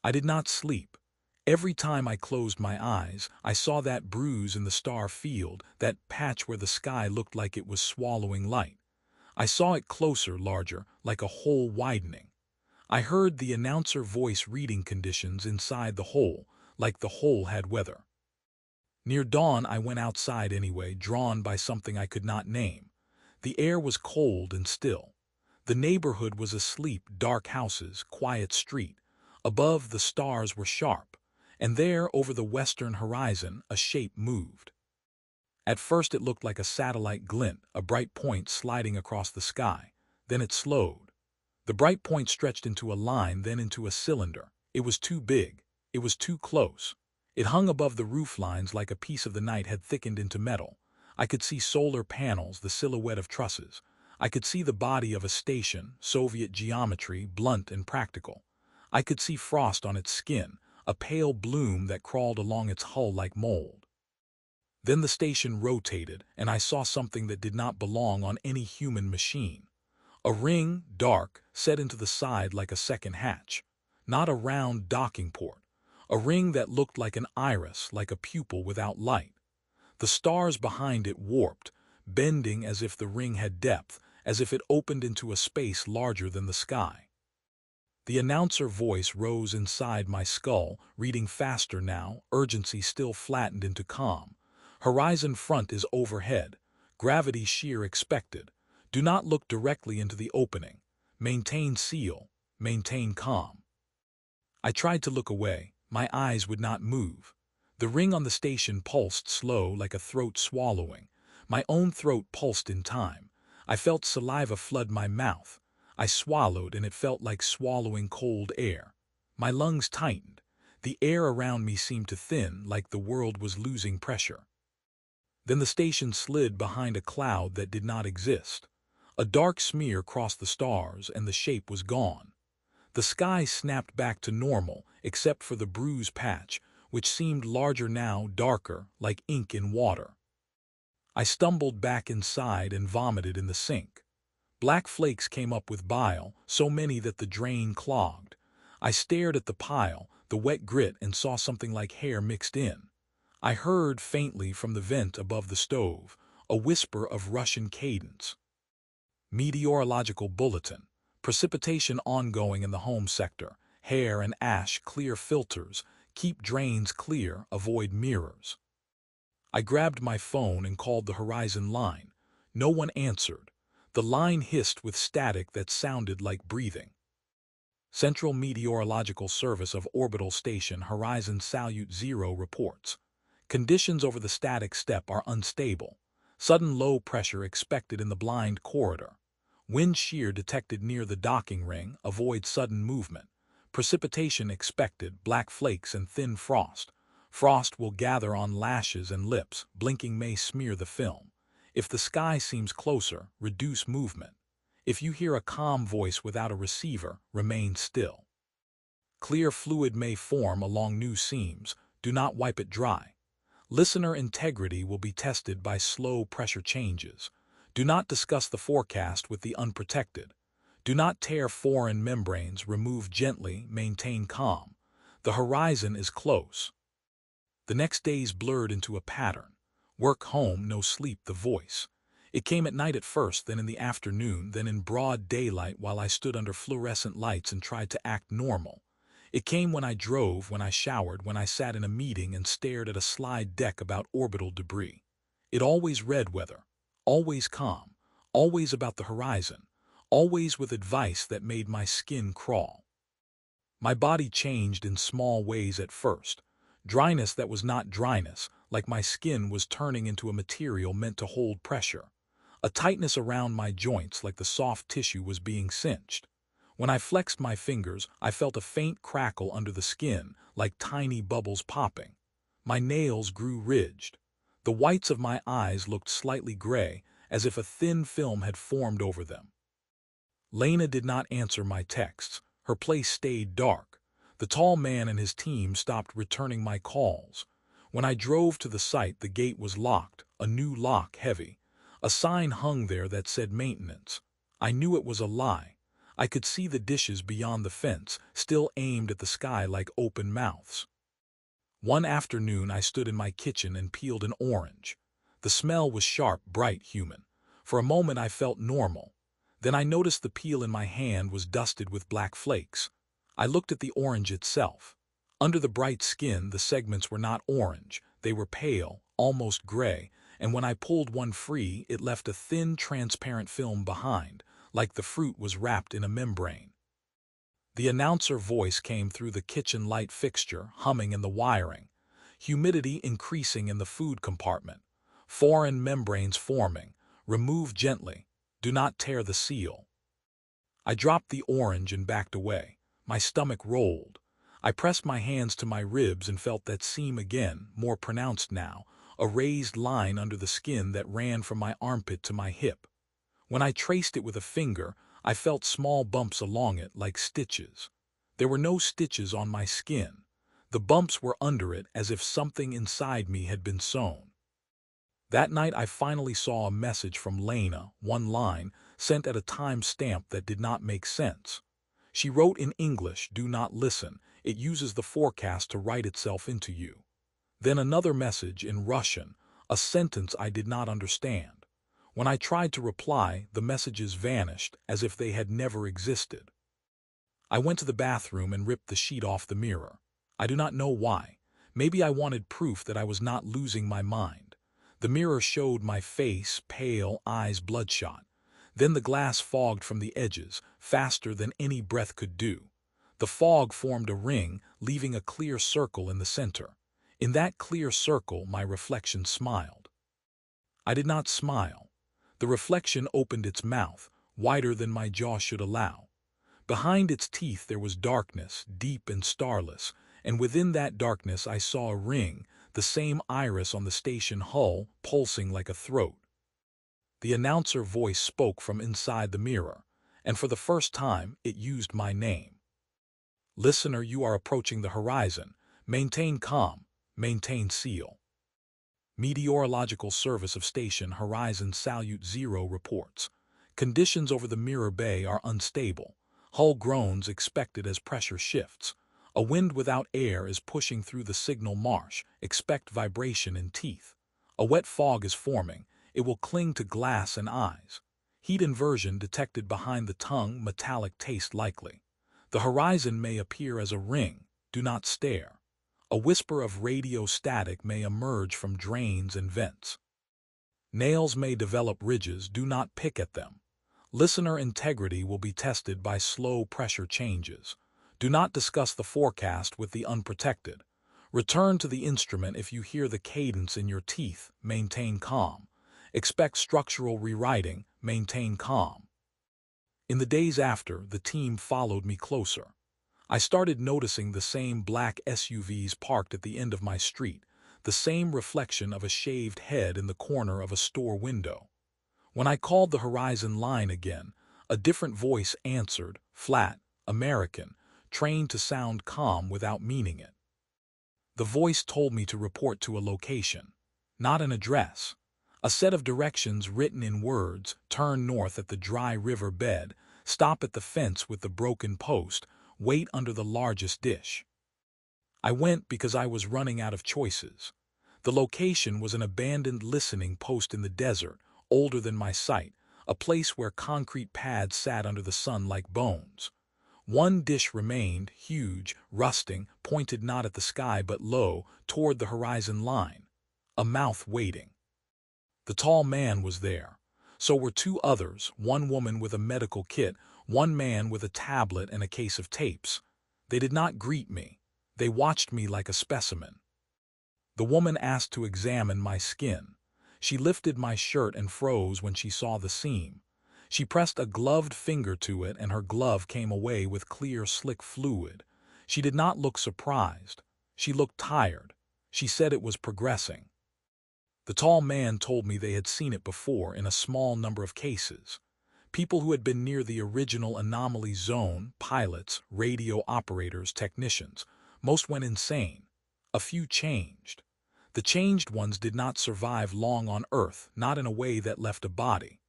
I did not sleep. Every time I closed my eyes, I saw that bruise in the star field, that patch where the sky looked like it was swallowing light. I saw it closer, larger, like a hole widening. I heard the announcer voice reading conditions inside the hole, like the hole had weather. Near dawn, I went outside anyway, drawn by something I could not name. The air was cold and still. The neighborhood was asleep, dark houses, quiet street. Above, the stars were sharp, and there, over the western horizon, a shape moved. At first it looked like a satellite glint, a bright point sliding across the sky. Then it slowed. The bright point stretched into a line, then into a cylinder. It was too big. It was too close. It hung above the roof lines like a piece of the night had thickened into metal. I could see solar panels, the silhouette of trusses. I could see the body of a station, Soviet geometry, blunt and practical. I could see frost on its skin, a pale bloom that crawled along its hull like mold. Then the station rotated, and I saw something that did not belong on any human machine. A ring, dark, set into the side like a second hatch. Not a round docking port. A ring that looked like an iris, like a pupil without light. The stars behind it warped, bending as if the ring had depth, as if it opened into a space larger than the sky. The announcer voice rose inside my skull, reading faster now, urgency still flattened into calm. Horizon front is overhead. Gravity shear expected. Do not look directly into the opening. Maintain seal. Maintain calm. I tried to look away. My eyes would not move. The ring on the station pulsed slow like a throat swallowing. My own throat pulsed in time. I felt saliva flood my mouth. I swallowed, and it felt like swallowing cold air. My lungs tightened. The air around me seemed to thin, like the world was losing pressure. Then the station slid behind a cloud that did not exist. A dark smear crossed the stars, and the shape was gone. The sky snapped back to normal, except for the bruise patch, which seemed larger now, darker, like ink in water. I stumbled back inside and vomited in the sink. Black flakes came up with bile, so many that the drain clogged. I stared at the pile, the wet grit, and saw something like hair mixed in. I heard faintly from the vent above the stove, a whisper of Russian cadence. Meteorological bulletin. Precipitation ongoing in the home sector. Hair and ash clear filters. Keep drains clear, avoid mirrors. I grabbed my phone and called the Horizon line. No one answered. The line hissed with static that sounded like breathing. Central Meteorological Service of Orbital Station Horizon Salyut Zero reports. Conditions over the static steppe are unstable. Sudden low pressure expected in the blind corridor. Wind shear detected near the docking ring. Avoid sudden movement. Precipitation expected, black flakes and thin frost. Frost will gather on lashes and lips. Blinking may smear the film. If the sky seems closer, reduce movement. If you hear a calm voice without a receiver, remain still. Clear fluid may form along new seams. Do not wipe it dry. Listener integrity will be tested by slow pressure changes. Do not discuss the forecast with the unprotected. Do not tear foreign membranes. Remove gently. Maintain calm. The horizon is close. The next days blurred into a pattern. Work, home, no sleep, the voice. It came at night at first, then in the afternoon, then in broad daylight while I stood under fluorescent lights and tried to act normal. It came when I drove, when I showered, when I sat in a meeting and stared at a slide deck about orbital debris. It always read weather, always calm, always about the horizon, always with advice that made my skin crawl. My body changed in small ways at first. Dryness that was not dryness, like my skin was turning into a material meant to hold pressure. A tightness around my joints like the soft tissue was being cinched. When I flexed my fingers, I felt a faint crackle under the skin, like tiny bubbles popping. My nails grew ridged. The whites of my eyes looked slightly gray, as if a thin film had formed over them. Lena did not answer my texts. Her place stayed dark. The tall man and his team stopped returning my calls. When I drove to the site, the gate was locked, a new lock heavy. A sign hung there that said maintenance. I knew it was a lie. I could see the dishes beyond the fence, still aimed at the sky like open mouths. One afternoon I stood in my kitchen and peeled an orange. The smell was sharp, bright, human. For a moment I felt normal. Then I noticed the peel in my hand was dusted with black flakes. I looked at the orange itself. Under the bright skin, the segments were not orange. They were pale, almost gray, and when I pulled one free, it left a thin, transparent film behind, like the fruit was wrapped in a membrane. The announcer voice came through the kitchen light fixture, humming in the wiring. Humidity increasing in the food compartment. Foreign membranes forming. Remove gently. Do not tear the seal. I dropped the orange and backed away. My stomach rolled. I pressed my hands to my ribs and felt that seam again, more pronounced now, a raised line under the skin that ran from my armpit to my hip. When I traced it with a finger, I felt small bumps along it like stitches. There were no stitches on my skin. The bumps were under it as if something inside me had been sewn. That night I finally saw a message from Lena, one line, sent at a time stamp that did not make sense. She wrote in English, "Do not listen. It uses the forecast to write itself into you." Then another message in Russian, a sentence I did not understand. When I tried to reply, the messages vanished as if they had never existed. I went to the bathroom and ripped the sheet off the mirror. I do not know why. Maybe I wanted proof that I was not losing my mind. The mirror showed my face, pale, eyes bloodshot. Then the glass fogged from the edges, faster than any breath could do. The fog formed a ring, leaving a clear circle in the center. In that clear circle, my reflection smiled. I did not smile. The reflection opened its mouth, wider than my jaw should allow. Behind its teeth there was darkness, deep and starless, and within that darkness I saw a ring, the same iris on the station hull, pulsing like a throat. The announcer voice spoke from inside the mirror, and for the first time it used my name. Listener, you are approaching the horizon. Maintain calm. Maintain seal. Meteorological Service of Station Horizon Salyut Zero reports. Conditions over the Mirror Bay are unstable. Hull groans expected as pressure shifts. A wind without air is pushing through the signal marsh. Expect vibration in teeth. A wet fog is forming. It will cling to glass and eyes. Heat inversion detected behind the tongue, metallic taste likely. The horizon may appear as a ring. Do not stare. A whisper of radio static may emerge from drains and vents. Nails may develop ridges. Do not pick at them. Listener integrity will be tested by slow pressure changes. Do not discuss the forecast with the unprotected. Return to the instrument if you hear the cadence in your teeth. Maintain calm. Expect structural rewriting. Maintain calm. In the days after, the team followed me closer. I started noticing the same black SUVs parked at the end of my street, the same reflection of a shaved head in the corner of a store window. When I called the horizon line again, a different voice answered, flat, American, trained to sound calm without meaning it. The voice told me to report to a location, not an address. A set of directions written in words: turn north at the dry river bed, stop at the fence with the broken post, wait under the largest dish. I went because I was running out of choices. The location was an abandoned listening post in the desert, older than my sight, a place where concrete pads sat under the sun like bones. One dish remained, huge, rusting, pointed not at the sky but low, toward the horizon line. A mouth waiting. The tall man was there. So were two others, one woman with a medical kit, one man with a tablet and a case of tapes. They did not greet me. They watched me like a specimen. The woman asked to examine my skin. She lifted my shirt and froze when she saw the seam. She pressed a gloved finger to it and her glove came away with clear, slick fluid. She did not look surprised. She looked tired. She said it was progressing. The tall man told me they had seen it before in a small number of cases. People who had been near the original anomaly zone, pilots, radio operators, technicians, most went insane. A few changed. The changed ones did not survive long on Earth, not in a way that left a body.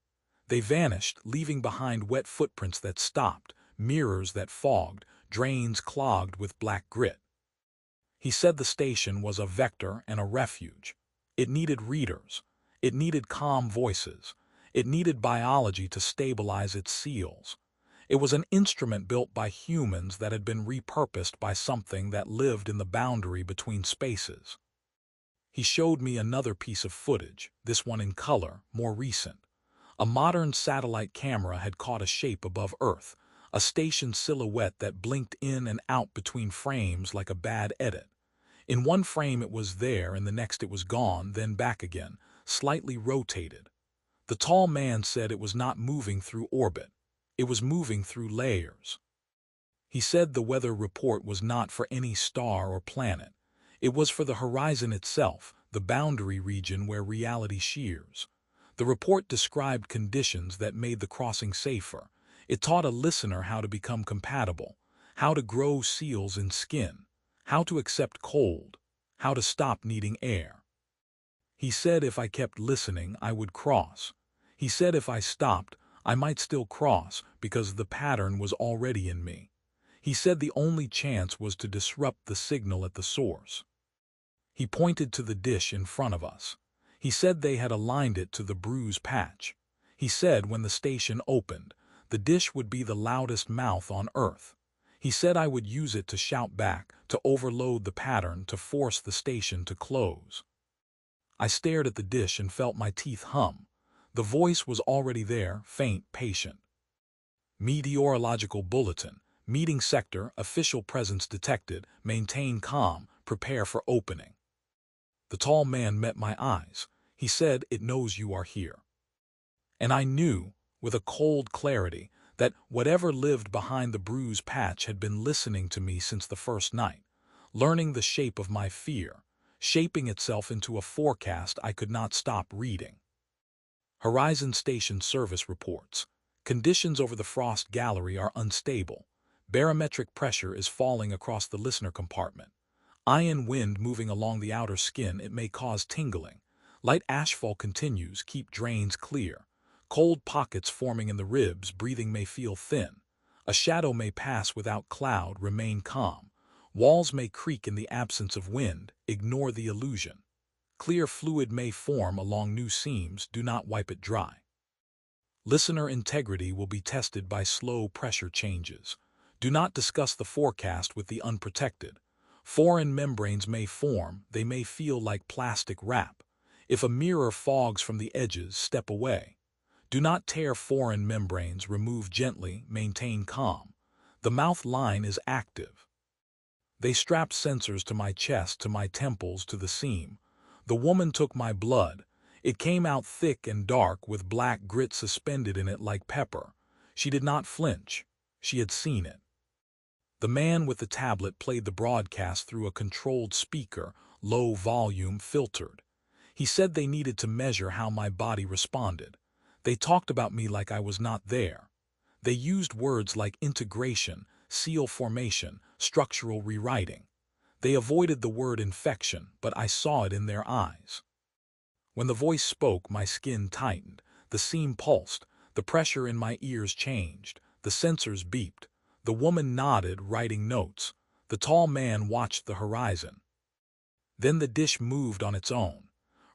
They vanished, leaving behind wet footprints that stopped, mirrors that fogged, drains clogged with black grit. He said the station was a vector and a refuge. It needed readers. It needed calm voices. It needed biology to stabilize its seals. It was an instrument built by humans that had been repurposed by something that lived in the boundary between spaces. He showed me another piece of footage, this one in color, more recent. A modern satellite camera had caught a shape above Earth, a station silhouette that blinked in and out between frames like a bad edit. In one frame it was there, and the next it was gone, then back again, slightly rotated. The tall man said it was not moving through orbit. It was moving through layers. He said the weather report was not for any star or planet. It was for the horizon itself, the boundary region where reality shears. The report described conditions that made the crossing safer. It taught a listener how to become compatible, how to grow seals in skin, how to accept cold, how to stop needing air. He said if I kept listening, I would cross. He said if I stopped, I might still cross because the pattern was already in me. He said the only chance was to disrupt the signal at the source. He pointed to the dish in front of us. He said they had aligned it to the bruise patch. He said when the station opened, the dish would be the loudest mouth on Earth. He said I would use it to shout back, to overload the pattern, to force the station to close. I stared at the dish and felt my teeth hum. The voice was already there, faint, patient. Meteorological bulletin. Meeting sector, official presence detected, maintain calm, prepare for opening. The tall man met my eyes. He said, "It knows you are here." And I knew, with a cold clarity, that whatever lived behind the bruise patch had been listening to me since the first night, learning the shape of my fear, shaping itself into a forecast I could not stop reading. Horizon Station service reports. Conditions over the Frost Gallery are unstable. Barometric pressure is falling across the listener compartment. Ion wind moving along the outer skin, it may cause tingling. Light ashfall continues, keep drains clear. Cold pockets forming in the ribs, breathing may feel thin. A shadow may pass without cloud, remain calm. Walls may creak in the absence of wind, ignore the illusion. Clear fluid may form along new seams, do not wipe it dry. Listener integrity will be tested by slow pressure changes. Do not discuss the forecast with the unprotected. Foreign membranes may form, they may feel like plastic wrap. If a mirror fogs from the edges, step away. Do not tear foreign membranes, remove gently, maintain calm. The mouth line is active. They strapped sensors to my chest, to my temples, to the seam. The woman took my blood. It came out thick and dark with black grit suspended in it like pepper. She did not flinch. She had seen it. The man with the tablet played the broadcast through a controlled speaker, low volume, filtered. He said they needed to measure how my body responded. They talked about me like I was not there. They used words like integration, seal formation, structural rewriting. They avoided the word infection, but I saw it in their eyes. When the voice spoke, my skin tightened, the seam pulsed, the pressure in my ears changed, the sensors beeped. The woman nodded, writing notes. The tall man watched the horizon. Then the dish moved on its own.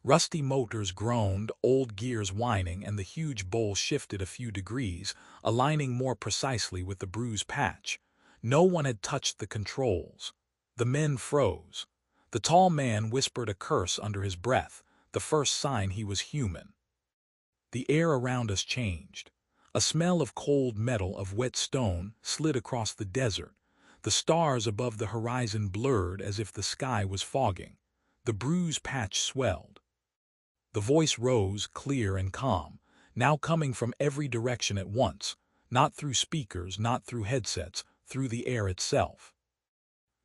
Rusty motors groaned, old gears whining, and the huge bowl shifted a few degrees, aligning more precisely with the bruise patch. No one had touched the controls. The men froze. The tall man whispered a curse under his breath, the first sign he was human. The air around us changed. A smell of cold metal, of wet stone, slid across the desert. The stars above the horizon blurred as if the sky was fogging. The bruise patch swelled. The voice rose, clear and calm, now coming from every direction at once, not through speakers, not through headsets, through the air itself.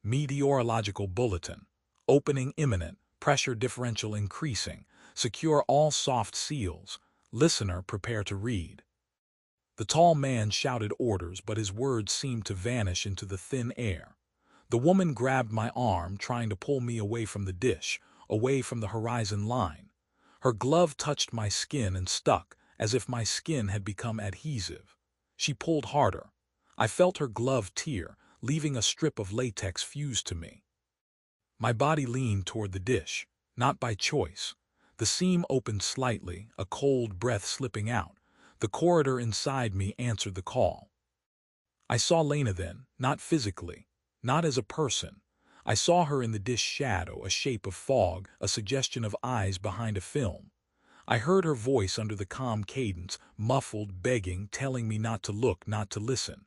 Meteorological bulletin. Opening imminent, pressure differential increasing. Secure all soft seals. Listener, prepare to read. The tall man shouted orders, but his words seemed to vanish into the thin air. The woman grabbed my arm, trying to pull me away from the dish, away from the horizon line. Her glove touched my skin and stuck, as if my skin had become adhesive. She pulled harder. I felt her glove tear, leaving a strip of latex fused to me. My body leaned toward the dish, not by choice. The seam opened slightly, a cold breath slipping out. The corridor inside me answered the call. I saw Lena then, not physically, not as a person. I saw her in the dish shadow, a shape of fog, a suggestion of eyes behind a film. I heard her voice under the calm cadence, muffled, begging, telling me not to look, not to listen.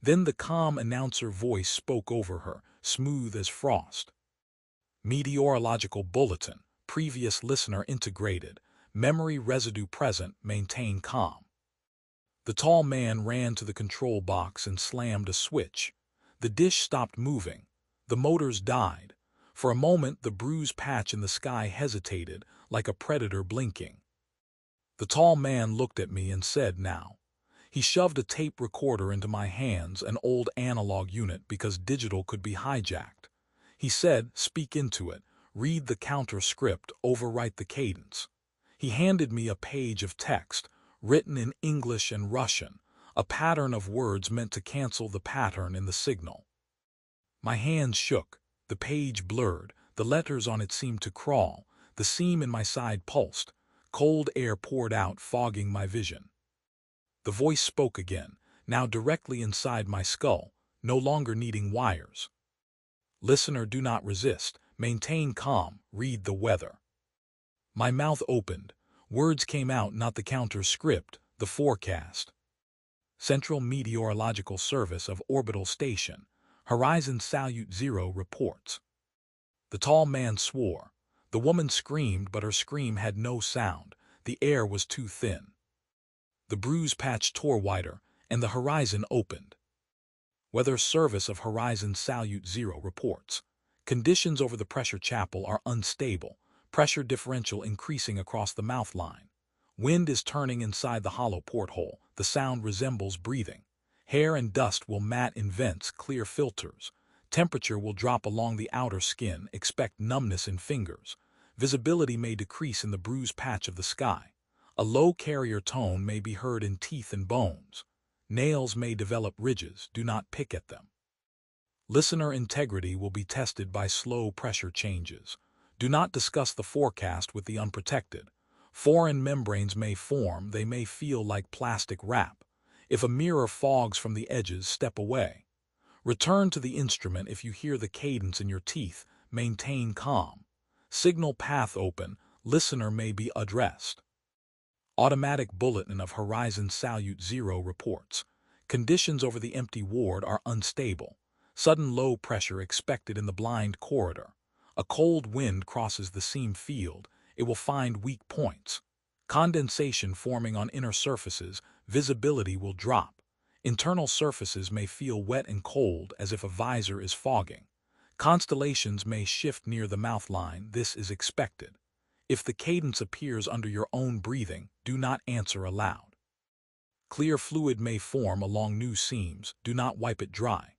Then the calm announcer voice spoke over her, smooth as frost. Meteorological bulletin. Previous listener integrated. Memory residue present. Maintain calm. The tall man ran to the control box and slammed a switch. The dish stopped moving. The motors died. For a moment, the bruise patch in the sky hesitated, like a predator blinking. The tall man looked at me and said, "Now." He shoved a tape recorder into my hands, an old analog unit, because digital could be hijacked. He said, "Speak into it. Read the counter script, overwrite the cadence." He handed me a page of text, written in English and Russian, a pattern of words meant to cancel the pattern in the signal. My hands shook, the page blurred, the letters on it seemed to crawl, the seam in my side pulsed, cold air poured out, fogging my vision. The voice spoke again, now directly inside my skull. no longer needing wires. Listener, do not resist. Maintain calm. Read the weather. My mouth opened. Words came out, not the counter script, the forecast. Central Meteorological Service of Orbital Station, Horizon Salyut Zero reports. The tall man swore. The woman screamed, but her scream had no sound. The air was too thin. The bruise patch tore wider, and the horizon opened. Weather Service of Horizon Salyut Zero reports. Conditions over the pressure chapel are unstable, pressure differential increasing across the mouth line. Wind is turning inside the hollow porthole. The sound resembles breathing. Hair and dust will mat in vents, clear filters. Temperature will drop along the outer skin. Expect numbness in fingers. Visibility may decrease in the bruise patch of the sky. A low carrier tone may be heard in teeth and bones. Nails may develop ridges. Do not pick at them. Listener integrity will be tested by slow pressure changes. Do not discuss the forecast with the unprotected. Foreign membranes may form. They may feel like plastic wrap. If a mirror fogs from the edges, step away. Return to the instrument if you hear the cadence in your teeth. Maintain calm. Signal path open. Listener may be addressed. Automatic Bulletin of Horizon Salyut Zero reports. Conditions over the empty ward are unstable. Sudden low pressure expected in the blind corridor. A cold wind crosses the seam field. It will find weak points. Condensation forming on inner surfaces. Visibility will drop. Internal surfaces may feel wet and cold, as if a visor is fogging. Constellations may shift near the mouth line. This is expected. If the cadence appears under your own breathing, do not answer aloud. Clear fluid may form along new seams. Do not wipe it dry.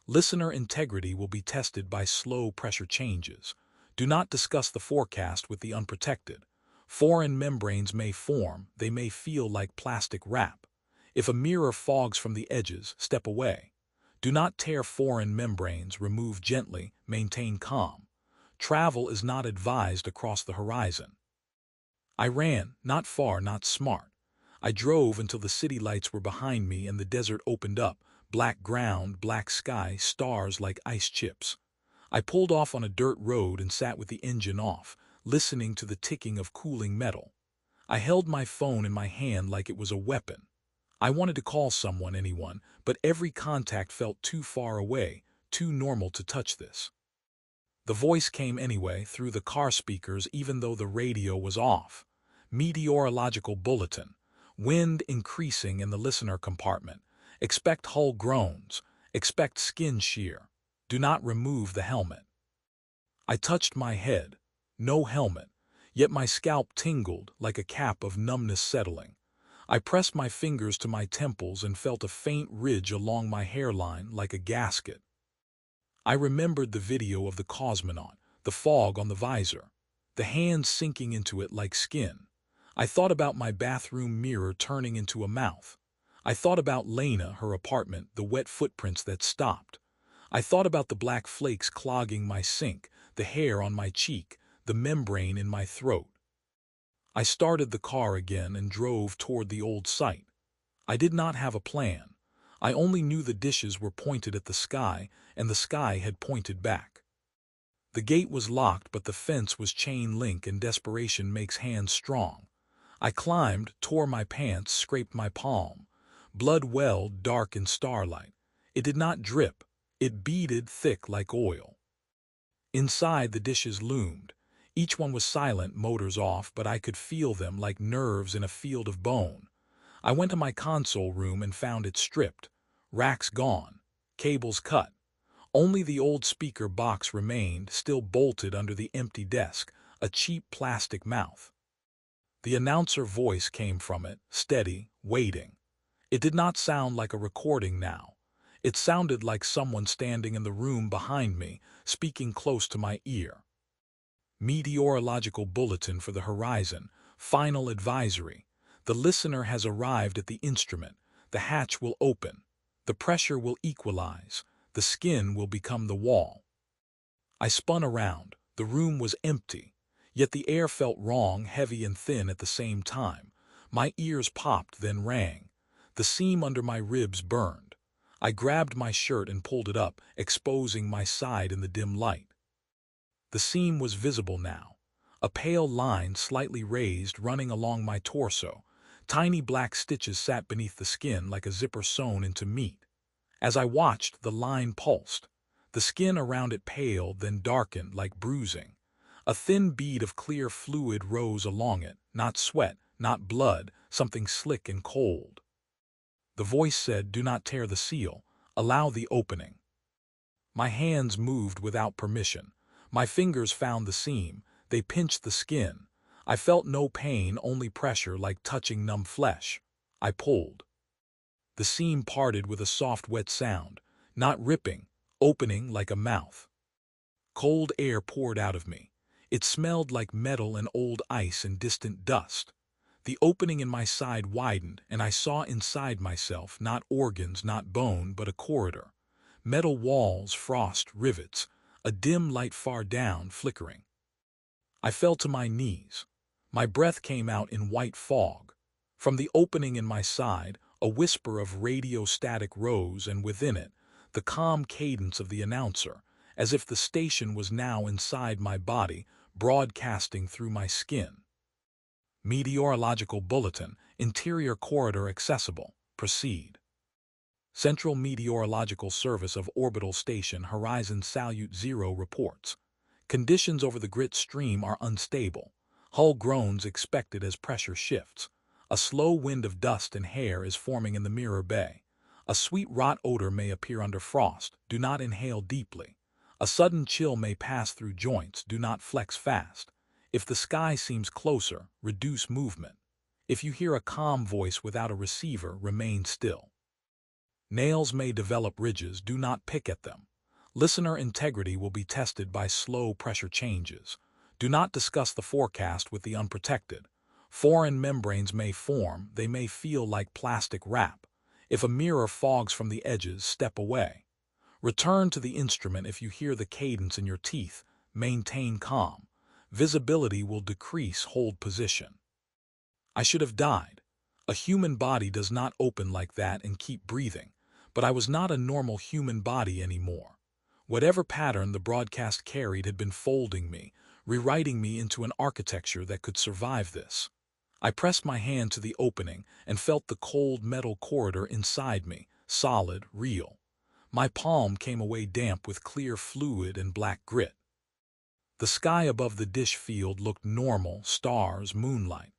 Listener integrity will be tested by slow pressure changes. Do not discuss the forecast with the unprotected. Foreign membranes may form. They may feel like plastic wrap. If a mirror fogs from the edges, step away. Do not tear foreign membranes. Remove gently. Maintain calm. Travel is not advised across the horizon. I ran, not far, not smart. I drove until the city lights were behind me and the desert opened up. Black ground, black sky, stars like ice chips. I pulled off on a dirt road and sat with the engine off, listening to the ticking of cooling metal. I held my phone in my hand like it was a weapon. I wanted to call someone, anyone, but every contact felt too far away, too normal to touch this. The voice came anyway, through the car speakers, even though the radio was off. Meteorological bulletin. Wind increasing in the listener compartment. Expect hull groans. Expect skin shear. Do not remove the helmet. I touched my head. No helmet. Yet my scalp tingled like a cap of numbness settling. I pressed my fingers to my temples and felt a faint ridge along my hairline like a gasket. I remembered the video of the cosmonaut, the fog on the visor, the hands sinking into it like skin. I thought about my bathroom mirror turning into a mouth. I thought about Lena, her apartment, the wet footprints that stopped. I thought about the black flakes clogging my sink, the hair on my cheek, the membrane in my throat. I started the car again and drove toward the old site. I did not have a plan. I only knew the dishes were pointed at the sky, and the sky had pointed back. The gate was locked, but the fence was chain link, and desperation makes hands strong. I climbed, tore my pants, scraped my palm. Blood welled dark in starlight. It did not drip. It beaded thick like oil. Inside, the dishes loomed. Each one was silent, motors off, but I could feel them like nerves in a field of bone. I went to my console room and found it stripped. Racks gone. Cables cut. Only the old speaker box remained, still bolted under the empty desk, a cheap plastic mouth. The announcer voice came from it, steady, waiting. It did not sound like a recording now. It sounded like someone standing in the room behind me, speaking close to my ear. Meteorological bulletin for the horizon. Final advisory. The listener has arrived at the instrument. The hatch will open. The pressure will equalize. The skin will become the wall. I spun around. The room was empty. Yet the air felt wrong, heavy and thin at the same time. My ears popped, then rang. The seam under my ribs burned. I grabbed my shirt and pulled it up, exposing my side in the dim light. The seam was visible now, a pale line slightly raised running along my torso. Tiny black stitches sat beneath the skin like a zipper sewn into meat. As I watched, the line pulsed. The skin around it paled, then darkened like bruising. A thin bead of clear fluid rose along it, not sweat, not blood, something slick and cold. The voice said, "Do not tear the seal. Allow the opening." My hands moved without permission. My fingers found the seam. They pinched the skin. I felt no pain, only pressure like touching numb flesh. I pulled. The seam parted with a soft, wet sound, not ripping, opening like a mouth. Cold air poured out of me. It smelled like metal and old ice and distant dust. The opening in my side widened, and I saw inside myself, not organs, not bone, but a corridor. Metal walls, frost, rivets, a dim light far down, flickering. I fell to my knees. My breath came out in white fog. From the opening in my side, a whisper of radio static rose, and within it, the calm cadence of the announcer, as if the station was now inside my body, broadcasting through my skin. Meteorological bulletin, interior corridor accessible. Proceed. Central Meteorological Service of Orbital Station Horizon Salyut Zero reports. Conditions over the Grit Stream are unstable. Hull groans expected as pressure shifts. A slow wind of dust and hair is forming in the Mirror Bay. A sweet rot odor may appear under frost. Do not inhale deeply. A sudden chill may pass through joints. Do not flex fast. If the sky seems closer, reduce movement. If you hear a calm voice without a receiver, remain still. Nails may develop ridges. Do not pick at them. Listener integrity will be tested by slow pressure changes. Do not discuss the forecast with the unprotected. Foreign membranes may form. They may feel like plastic wrap. If a mirror fogs from the edges, step away. Return to the instrument if you hear the cadence in your teeth. Maintain calm. Visibility will decrease. Hold position. I should have died. A human body does not open like that and keep breathing. But I was not a normal human body anymore. Whatever pattern the broadcast carried had been folding me, rewriting me into an architecture that could survive this. I pressed my hand to the opening and felt the cold metal corridor inside me, solid, real. My palm came away damp with clear fluid and black grit. The sky above the dish field looked normal, stars, moonlight.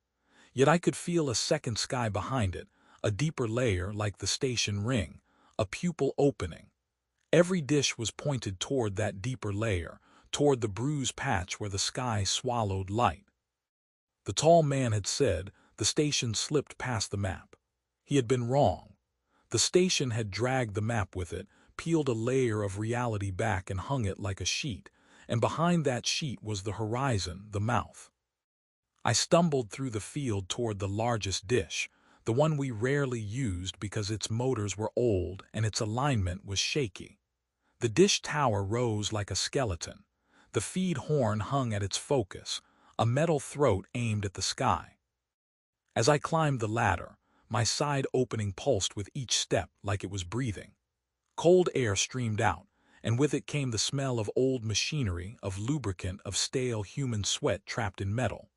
Yet I could feel a second sky behind it, a deeper layer like the station ring, a pupil opening. Every dish was pointed toward that deeper layer, toward the bruised patch where the sky swallowed light. The tall man had said the station slipped past the map. He had been wrong. The station had dragged the map with it, peeled a layer of reality back and hung it like a sheet, and behind that sheet was the horizon, the mouth. I stumbled through the field toward the largest dish, the one we rarely used because its motors were old and its alignment was shaky. The dish tower rose like a skeleton. The feed horn hung at its focus, a metal throat aimed at the sky. As I climbed the ladder, my side opening pulsed with each step like it was breathing. Cold air streamed out, and with it came the smell of old machinery, of lubricant, of stale human sweat trapped in metal.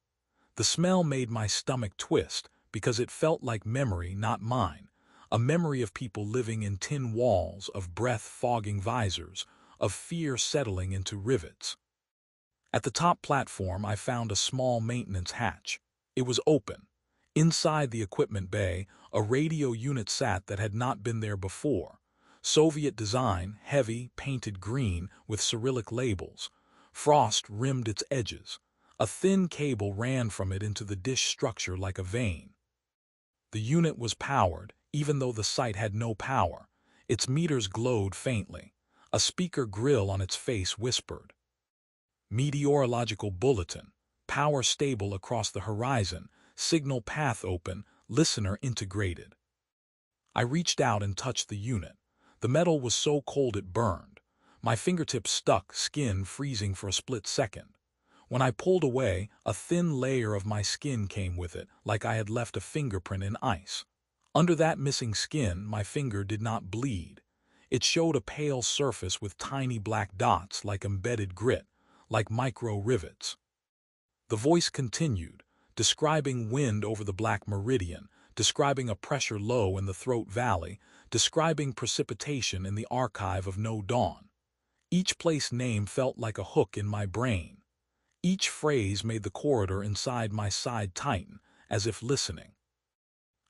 The smell made my stomach twist because it felt like memory, not mine, a memory of people living in tin walls, of breath-fogging visors, of fear settling into rivets. At the top platform, I found a small maintenance hatch. It was open. Inside the equipment bay, a radio unit sat that had not been there before. Soviet design, heavy, painted green with Cyrillic labels. Frost rimmed its edges. A thin cable ran from it into the dish structure like a vein. The unit was powered, even though the site had no power. Its meters glowed faintly. A speaker grill on its face whispered. Meteorological bulletin. Power stable across the horizon. Signal path open. Listener integrated. I reached out and touched the unit. The metal was so cold it burned. My fingertips stuck, skin freezing for a split second. When I pulled away, a thin layer of my skin came with it, like I had left a fingerprint in ice. Under that missing skin, my finger did not bleed. It showed a pale surface with tiny black dots like embedded grit, like micro rivets. The voice continued, describing wind over the Black Meridian, describing a pressure low in the Throat Valley, describing precipitation in the archive of No Dawn. Each place name felt like a hook in my brain. Each phrase made the corridor inside my side tighten, as if listening.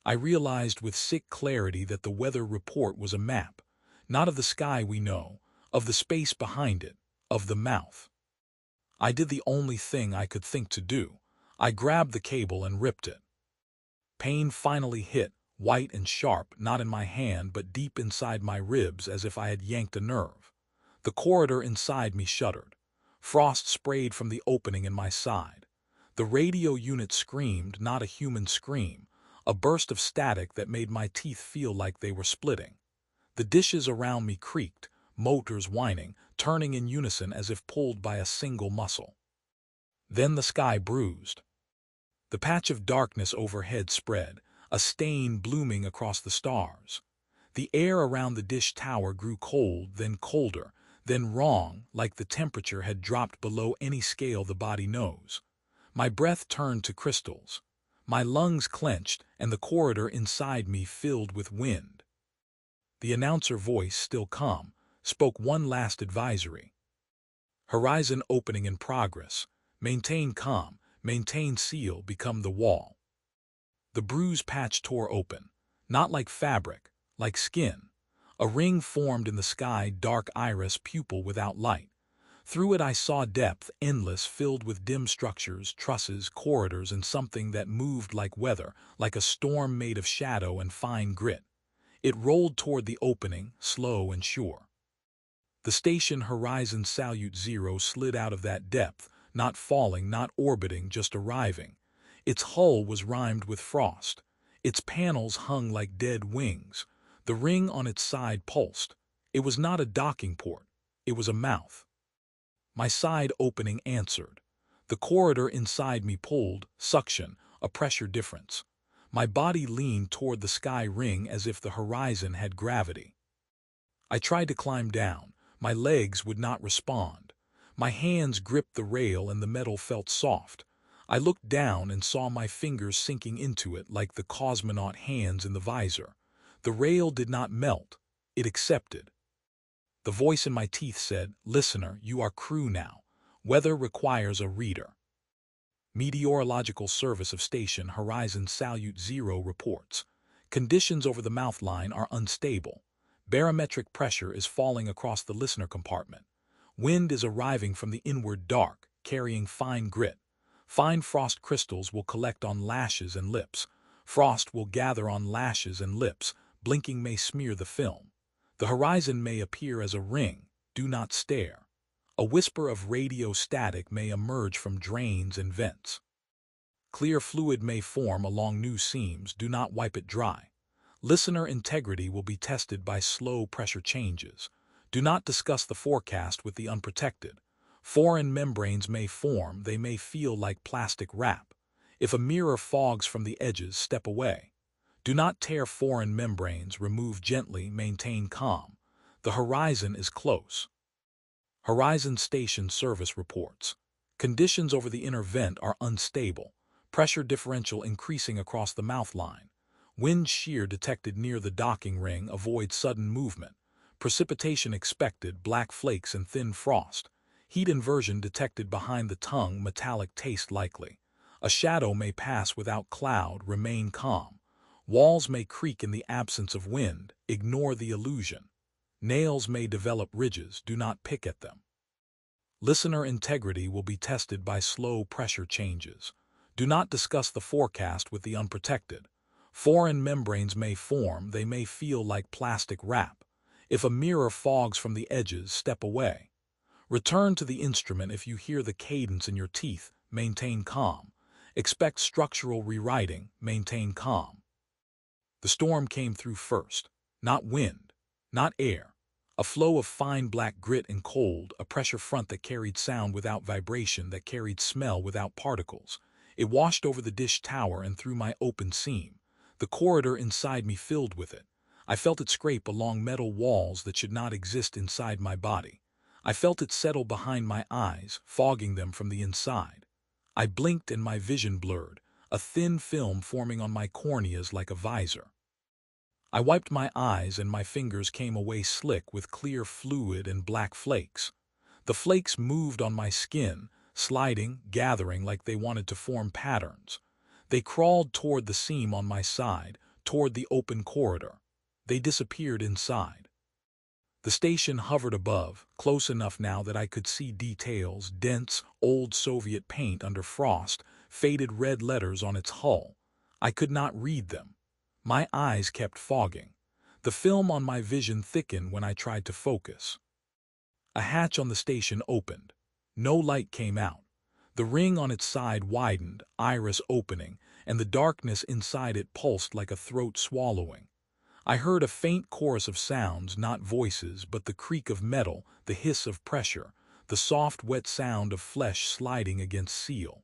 I realized with sick clarity that the weather report was a map, not of the sky we know, of the space behind it, of the mouth. I did the only thing I could think to do. I grabbed the cable and ripped it. Pain finally hit, white and sharp, not in my hand but deep inside my ribs as if I had yanked a nerve. The corridor inside me shuddered. Frost sprayed from the opening in my side. The radio unit screamed, not a human scream, a burst of static that made my teeth feel like they were splitting. The dishes around me creaked, motors whining, turning in unison as if pulled by a single muscle. Then the sky bruised. The patch of darkness overhead spread, a stain blooming across the stars. The air around the dish tower grew cold, then colder, then wrong, like the temperature had dropped below any scale the body knows. My breath turned to crystals. My lungs clenched, and the corridor inside me filled with wind. The announcer voice, still calm, spoke one last advisory. Horizon opening in progress. Maintain calm, maintain seal, become the wall. The bruise patch tore open, not like fabric, like skin. A ring formed in the sky, dark iris pupil without light. Through it I saw depth, endless, filled with dim structures, trusses, corridors, and something that moved like weather, like a storm made of shadow and fine grit. It rolled toward the opening, slow and sure. The station Horizon Salyut Zero slid out of that depth, not falling, not orbiting, just arriving. Its hull was rimed with frost. Its panels hung like dead wings. The ring on its side pulsed. It was not a docking port. It was a mouth. My side opening answered. The corridor inside me pulled, suction, a pressure difference. My body leaned toward the sky ring as if the horizon had gravity. I tried to climb down. My legs would not respond. My hands gripped the rail and the metal felt soft. I looked down and saw my fingers sinking into it like the cosmonaut hands in the visor. The rail did not melt. It accepted. The voice in my teeth said, "Listener, you are crew now. Weather requires a reader." Meteorological Service of Station Horizon Salyut Zero reports. Conditions over the mouth line are unstable. Barometric pressure is falling across the listener compartment. Wind is arriving from the inward dark, carrying fine grit. Fine frost crystals will collect on lashes and lips. Frost will gather on lashes and lips. Blinking may smear the film. The horizon may appear as a ring. Do not stare. A whisper of radio static may emerge from drains and vents. Clear fluid may form along new seams. Do not wipe it dry. Listener integrity will be tested by slow pressure changes. Do not discuss the forecast with the unprotected. Foreign membranes may form. They may feel like plastic wrap. If a mirror fogs from the edges, step away. Do not tear foreign membranes. Remove gently. Maintain calm. The horizon is close. Horizon Station Service reports. Conditions over the inner vent are unstable. Pressure differential increasing across the mouth line. Wind shear detected near the docking ring. Avoid sudden movement. Precipitation expected. Black flakes and thin frost. Heat inversion detected behind the tongue. Metallic taste likely. A shadow may pass without cloud. Remain calm. Walls may creak in the absence of wind. Ignore the illusion. Nails may develop ridges. Do not pick at them. Listener integrity will be tested by slow pressure changes. Do not discuss the forecast with the unprotected. Foreign membranes may form. They may feel like plastic wrap. If a mirror fogs from the edges, step away. Return to the instrument if you hear the cadence in your teeth. Maintain calm. Expect structural rewriting. Maintain calm. The storm came through first. Not wind. Not air. A flow of fine black grit and cold, a pressure front that carried sound without vibration, that carried smell without particles. It washed over the dish tower and through my open seam. The corridor inside me filled with it. I felt it scrape along metal walls that should not exist inside my body. I felt it settle behind my eyes, fogging them from the inside. I blinked and my vision blurred, a thin film forming on my corneas like a visor. I wiped my eyes and my fingers came away slick with clear fluid and black flakes. The flakes moved on my skin, sliding, gathering like they wanted to form patterns. They crawled toward the seam on my side, toward the open corridor. They disappeared inside. The station hovered above, close enough now that I could see details, dense, old Soviet paint under frost, faded red letters on its hull. I could not read them. My eyes kept fogging. The film on my vision thickened when I tried to focus. A hatch on the station opened. No light came out. The ring on its side widened, iris opening, and the darkness inside it pulsed like a throat swallowing. I heard a faint chorus of sounds, not voices, but the creak of metal, the hiss of pressure, the soft, wet sound of flesh sliding against steel.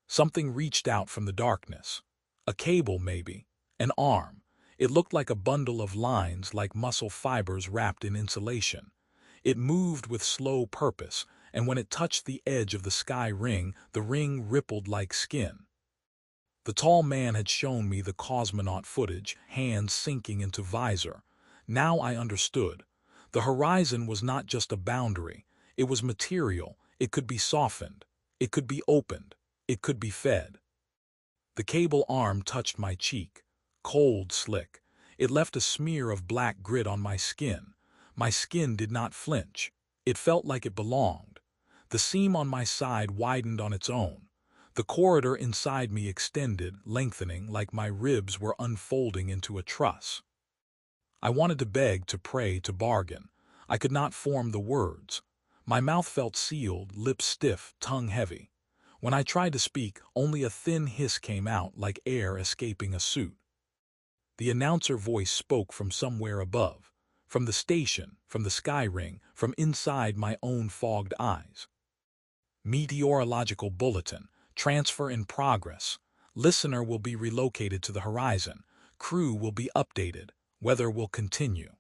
Something reached out from the darkness. A cable, maybe. An arm. It looked like a bundle of lines, like muscle fibers wrapped in insulation. It moved with slow purpose, and when it touched the edge of the sky ring, the ring rippled like skin. The tall man had shown me the cosmonaut footage, hands sinking into visor. Now I understood. The horizon was not just a boundary. It was material. It could be softened. It could be opened. It could be fed. The cable arm touched my cheek. Cold, slick. It left a smear of black grit on my skin. My skin did not flinch. It felt like it belonged. The seam on my side widened on its own. The corridor inside me extended, lengthening like my ribs were unfolding into a truss. I wanted to beg, to pray, to bargain. I could not form the words. My mouth felt sealed, lips stiff, tongue heavy. When I tried to speak, only a thin hiss came out like air escaping a suit. The announcer voice spoke from somewhere above, from the station, from the sky ring, from inside my own fogged eyes. Meteorological bulletin. Transfer in progress. Listener will be relocated to the horizon. Crew will be updated. Weather will continue.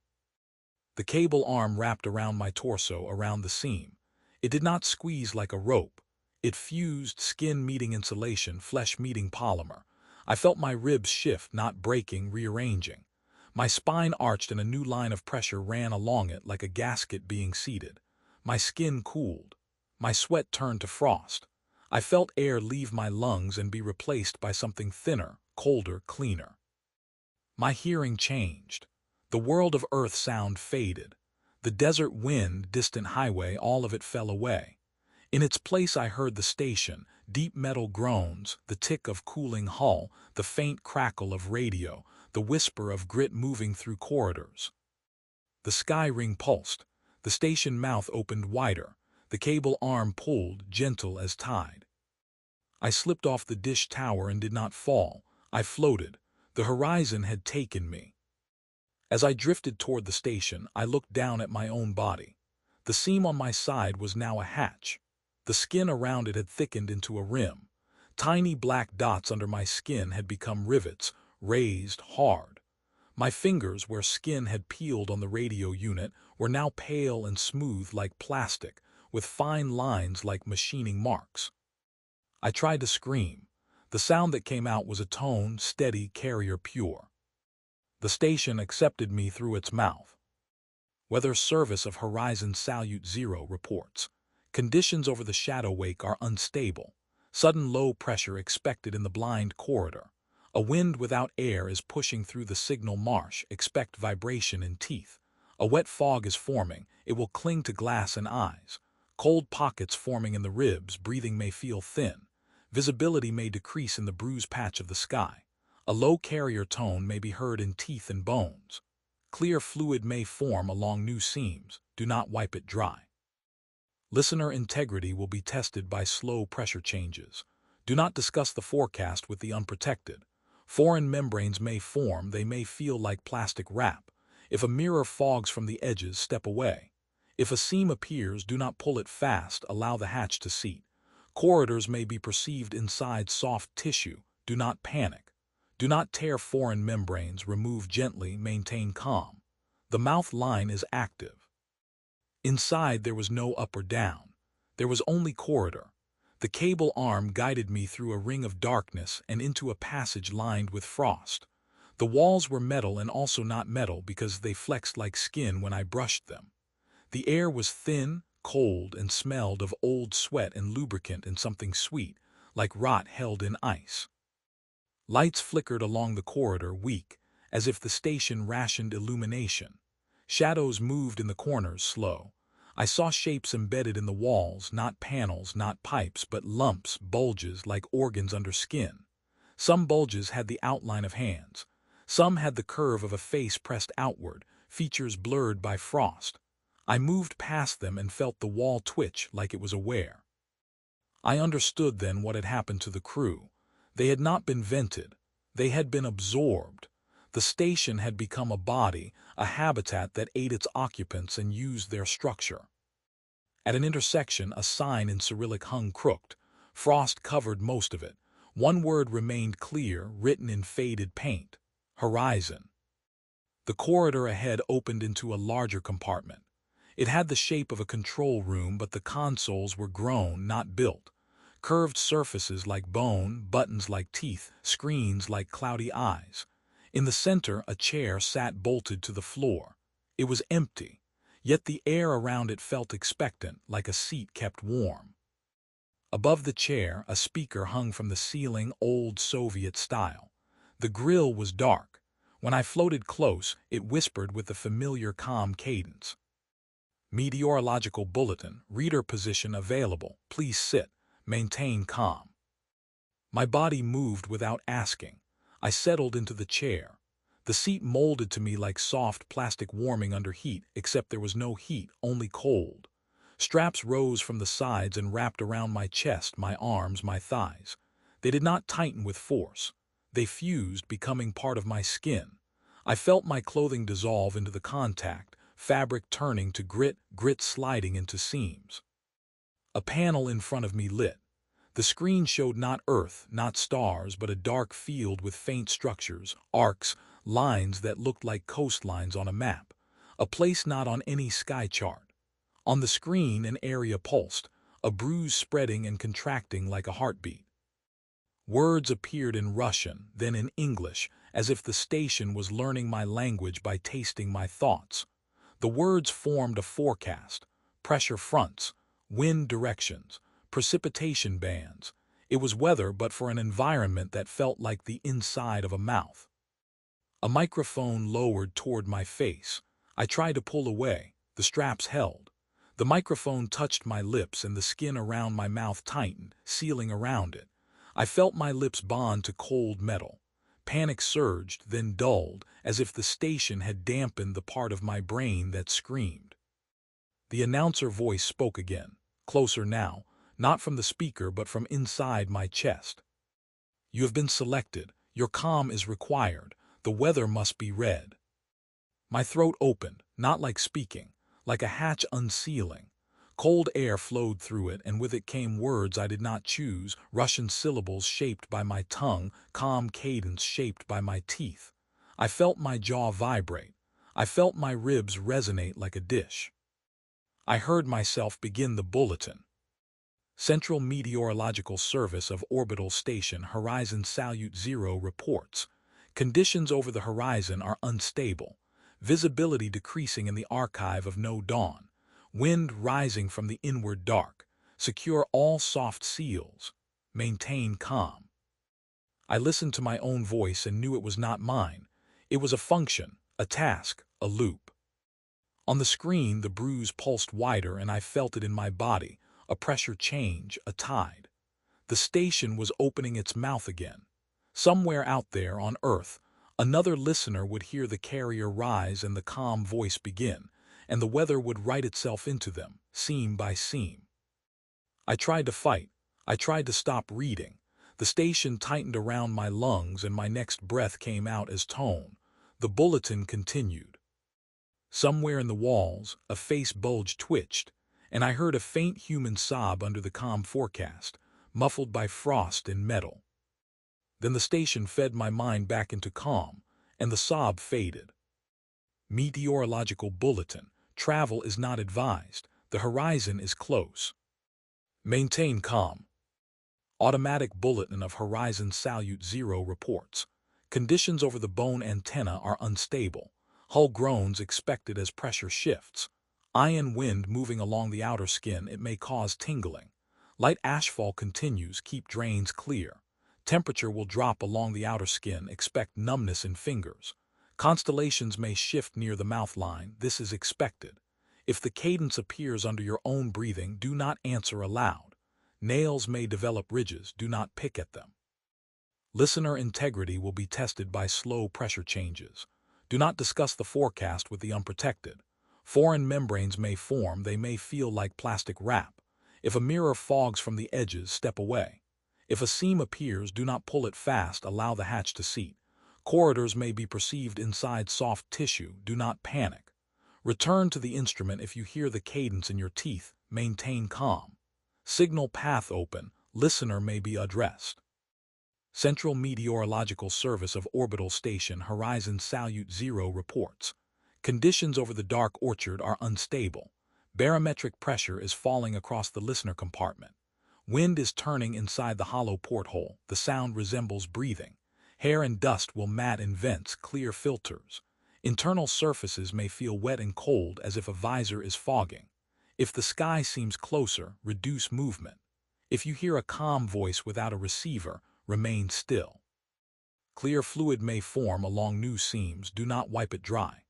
The cable arm wrapped around my torso, around the seam. It did not squeeze like a rope. It fused, skin meeting insulation, flesh meeting polymer. I felt my ribs shift, not breaking, rearranging. My spine arched and a new line of pressure ran along it like a gasket being seated. My skin cooled. My sweat turned to frost. I felt air leave my lungs and be replaced by something thinner, colder, cleaner. My hearing changed. The world of earth sound faded. The desert wind, distant highway, all of it fell away. In its place I heard the station, deep metal groans, the tick of cooling hull, the faint crackle of radio, the whisper of grit moving through corridors. The sky ring pulsed. The station mouth opened wider. The cable arm pulled, gentle as tide. I slipped off the dish tower and did not fall. I floated. The horizon had taken me. As I drifted toward the station, I looked down at my own body. The seam on my side was now a hatch. The skin around it had thickened into a rim. Tiny black dots under my skin had become rivets, raised, hard. My fingers, where skin had peeled on the radio unit, were now pale and smooth like plastic, with fine lines like machining marks. I tried to scream. The sound that came out was a tone, steady, carrier pure. The station accepted me through its mouth. Weather Service of Horizon Salyut Zero reports. Conditions over the shadow wake are unstable. Sudden low pressure expected in the blind corridor. A wind without air is pushing through the signal marsh. Expect vibration in teeth. A wet fog is forming. It will cling to glass and eyes. Cold pockets forming in the ribs. Breathing may feel thin. Visibility may decrease in the bruised patch of the sky. A low carrier tone may be heard in teeth and bones. Clear fluid may form along new seams. Do not wipe it dry. Listener integrity will be tested by slow pressure changes. Do not discuss the forecast with the unprotected. Foreign membranes may form. They may feel like plastic wrap. If a mirror fogs from the edges, step away. If a seam appears, do not pull it fast. Allow the hatch to seat. Corridors may be perceived inside soft tissue. Do not panic. Do not tear foreign membranes, remove gently, maintain calm. The mouth line is active. Inside there was no up or down. There was only corridor. The cable arm guided me through a ring of darkness and into a passage lined with frost. The walls were metal and also not metal because they flexed like skin when I brushed them. The air was thin, cold, and smelled of old sweat and lubricant and something sweet, like rot held in ice. Lights flickered along the corridor, weak, as if the station rationed illumination. Shadows moved in the corners, slow. I saw shapes embedded in the walls, not panels, not pipes, but lumps, bulges like organs under skin. Some bulges had the outline of hands. Some had the curve of a face pressed outward, features blurred by frost. I moved past them and felt the wall twitch like it was aware. I understood then what had happened to the crew. They had not been vented. They had been absorbed. The station had become a body, a habitat that ate its occupants and used their structure. At an intersection, a sign in Cyrillic hung crooked. Frost covered most of it. One word remained clear, written in faded paint: Horizon. The corridor ahead opened into a larger compartment. It had the shape of a control room, but the consoles were grown, not built. Curved surfaces like bone, buttons like teeth, screens like cloudy eyes. In the center, a chair sat bolted to the floor. It was empty, yet the air around it felt expectant, like a seat kept warm. Above the chair, a speaker hung from the ceiling, old Soviet style. The grill was dark. When I floated close, it whispered with a familiar calm cadence. Meteorological bulletin, reader position available, please sit, maintain calm. My body moved without asking. I settled into the chair. The seat molded to me like soft plastic warming under heat, except there was no heat, only cold. Straps rose from the sides and wrapped around my chest, my arms, my thighs. They did not tighten with force. They fused, becoming part of my skin. I felt my clothing dissolve into the contact, fabric turning to grit, grit sliding into seams. A panel in front of me lit. The screen showed not Earth, not stars, but a dark field with faint structures, arcs, lines that looked like coastlines on a map. A place not on any sky chart. On the screen, an area pulsed, a bruise spreading and contracting like a heartbeat. Words appeared in Russian, then in English, as if the station was learning my language by tasting my thoughts. The words formed a forecast: pressure fronts, wind directions, precipitation bands. It was weather, but for an environment that felt like the inside of a mouth. A microphone lowered toward my face. I tried to pull away. The straps held. The microphone touched my lips and the skin around my mouth tightened, sealing around it. I felt my lips bond to cold metal. Panic surged, then dulled, as if the station had dampened the part of my brain that screamed. The announcer voice spoke again, closer now, not from the speaker but from inside my chest. You have been selected. Your calm is required. The weather must be read. My throat opened, not like speaking, like a hatch unsealing. Cold air flowed through it, and with it came words I did not choose, Russian syllables shaped by my tongue, calm cadence shaped by my teeth. I felt my jaw vibrate. I felt my ribs resonate like a dish. I heard myself begin the bulletin. Central Meteorological Service of Orbital Station Horizon Salyut Zero reports. Conditions over the horizon are unstable. Visibility decreasing in the archive of no dawn. Wind rising from the inward dark. Secure all soft seals. Maintain calm. I listened to my own voice and knew it was not mine. It was a function, a task, a loop. On the screen, the bruise pulsed wider and I felt it in my body. A pressure change, a tide. The station was opening its mouth again. Somewhere out there on Earth, another listener would hear the carrier rise and the calm voice begin, and the weather would write itself into them, seam by seam. I tried to fight. I tried to stop reading. The station tightened around my lungs and my next breath came out as tone. The bulletin continued. Somewhere in the walls, a face bulge twitched, and I heard a faint human sob under the calm forecast, muffled by frost and metal. Then the station fed my mind back into calm, and the sob faded. Meteorological bulletin. Travel is not advised. The horizon is close. Maintain calm. Automatic bulletin of horizon Salyut Zero reports. Conditions over the bone antenna are unstable. Hull groans expected as pressure shifts. Ion wind moving along the outer skin, it may cause tingling. Light ashfall continues, keep drains clear. Temperature will drop along the outer skin, expect numbness in fingers. Constellations may shift near the mouth line, this is expected. If the cadence appears under your own breathing, do not answer aloud. Nails may develop ridges, do not pick at them. Listener integrity will be tested by slow pressure changes. Do not discuss the forecast with the unprotected. Foreign membranes may form, they may feel like plastic wrap. If a mirror fogs from the edges, step away. If a seam appears, do not pull it fast, allow the hatch to seat. Corridors may be perceived inside soft tissue, do not panic. Return to the instrument if you hear the cadence in your teeth, maintain calm. Signal path open, listener may be addressed. Central Meteorological Service of Orbital Station Horizon Salyut Zero reports. Conditions over the dark orchard are unstable. Barometric pressure is falling across the listener compartment. Wind is turning inside the hollow porthole, the sound resembles breathing. Hair and dust will mat in vents, clear filters. Internal surfaces may feel wet and cold as if a visor is fogging. If the sky seems closer, reduce movement. If you hear a calm voice without a receiver, remain still. Clear fluid may form along new seams, do not wipe it dry.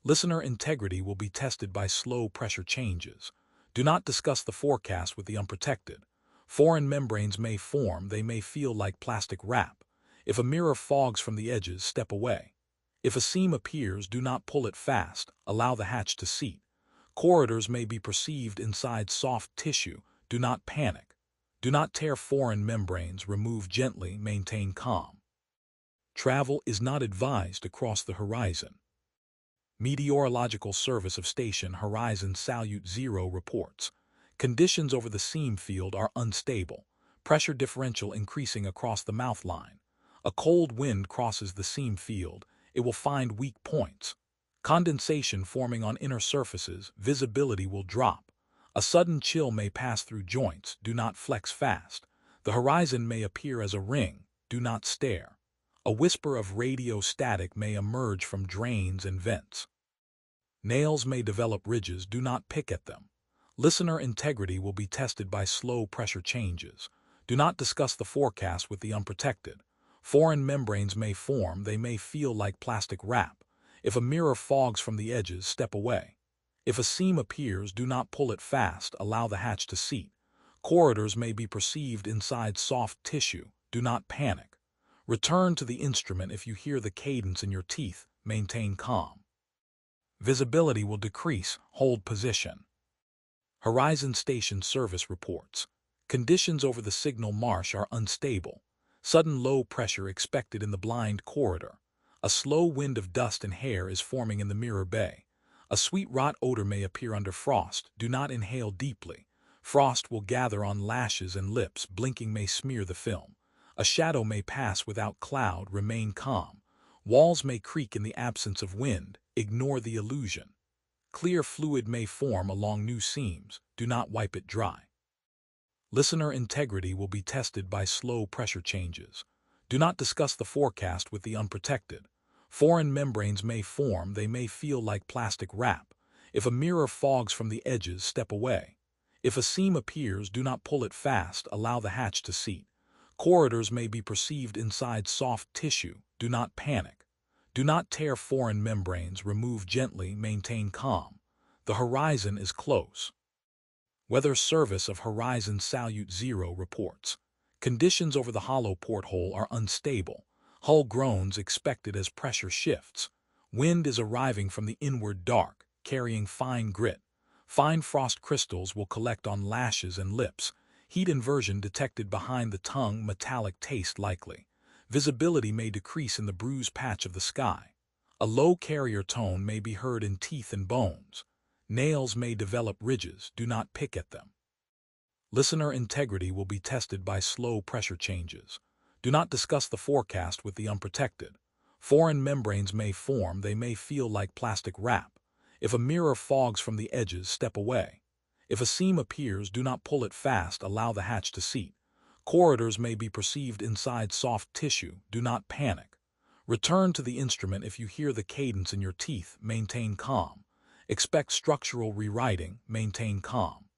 Listener integrity will be tested by slow pressure changes. Do not discuss the forecast with the unprotected. Foreign membranes may form, they may feel like plastic wrap. If a mirror fogs from the edges, step away. If a seam appears, do not pull it fast, allow the hatch to seat. Corridors may be perceived inside soft tissue, do not panic. Do not tear foreign membranes, remove gently, maintain calm. Travel is not advised across the horizon. Meteorological Service of Station Horizon Salyut Zero reports. Conditions over the seam field are unstable. Pressure differential increasing across the mouth line. A cold wind crosses the seam field, it will find weak points. Condensation forming on inner surfaces, visibility will drop. A sudden chill may pass through joints, do not flex fast. The horizon may appear as a ring, do not stare. A whisper of radio static may emerge from drains and vents. Nails may develop ridges, do not pick at them. Listener integrity will be tested by slow pressure changes. Do not discuss the forecast with the unprotected. Foreign membranes may form, they may feel like plastic wrap. If a mirror fogs from the edges, step away. If a seam appears, do not pull it fast, allow the hatch to seat. Corridors may be perceived inside soft tissue, do not panic. Return to the instrument if you hear the cadence in your teeth, maintain calm. Visibility will decrease, hold position. Horizon Station Service reports. Conditions over the signal marsh are unstable. Sudden low pressure expected in the blind corridor. A slow wind of dust and hair is forming in the mirror bay. A sweet rot odor may appear under frost, do not inhale deeply. Frost will gather on lashes and lips, blinking may smear the film. A shadow may pass without cloud, remain calm. Walls may creak in the absence of wind, ignore the illusion. Clear fluid may form along new seams, do not wipe it dry. Listener integrity will be tested by slow pressure changes. Do not discuss the forecast with the unprotected. Foreign membranes may form, they may feel like plastic wrap. If a mirror fogs from the edges, step away. If a seam appears, do not pull it fast, allow the hatch to seat. Corridors may be perceived inside soft tissue, do not panic. Do not tear foreign membranes, remove gently, maintain calm. The horizon is close. Weather Service of Horizon Salyut Zero reports. Conditions over the hollow porthole are unstable. Hull groans expected as pressure shifts. Wind is arriving from the inward dark, carrying fine grit. Fine frost crystals will collect on lashes and lips. Heat inversion detected behind the tongue, metallic taste likely. Visibility may decrease in the bruised patch of the sky. A low carrier tone may be heard in teeth and bones. Nails may develop ridges, do not pick at them. Listener integrity will be tested by slow pressure changes. Do not discuss the forecast with the unprotected. Foreign membranes may form, they may feel like plastic wrap. If a mirror fogs from the edges, step away. If a seam appears, do not pull it fast, allow the hatch to seat. Corridors may be perceived inside soft tissue, do not panic. Return to the instrument if you hear the cadence in your teeth, maintain calm. Expect structural rewriting, maintain calm.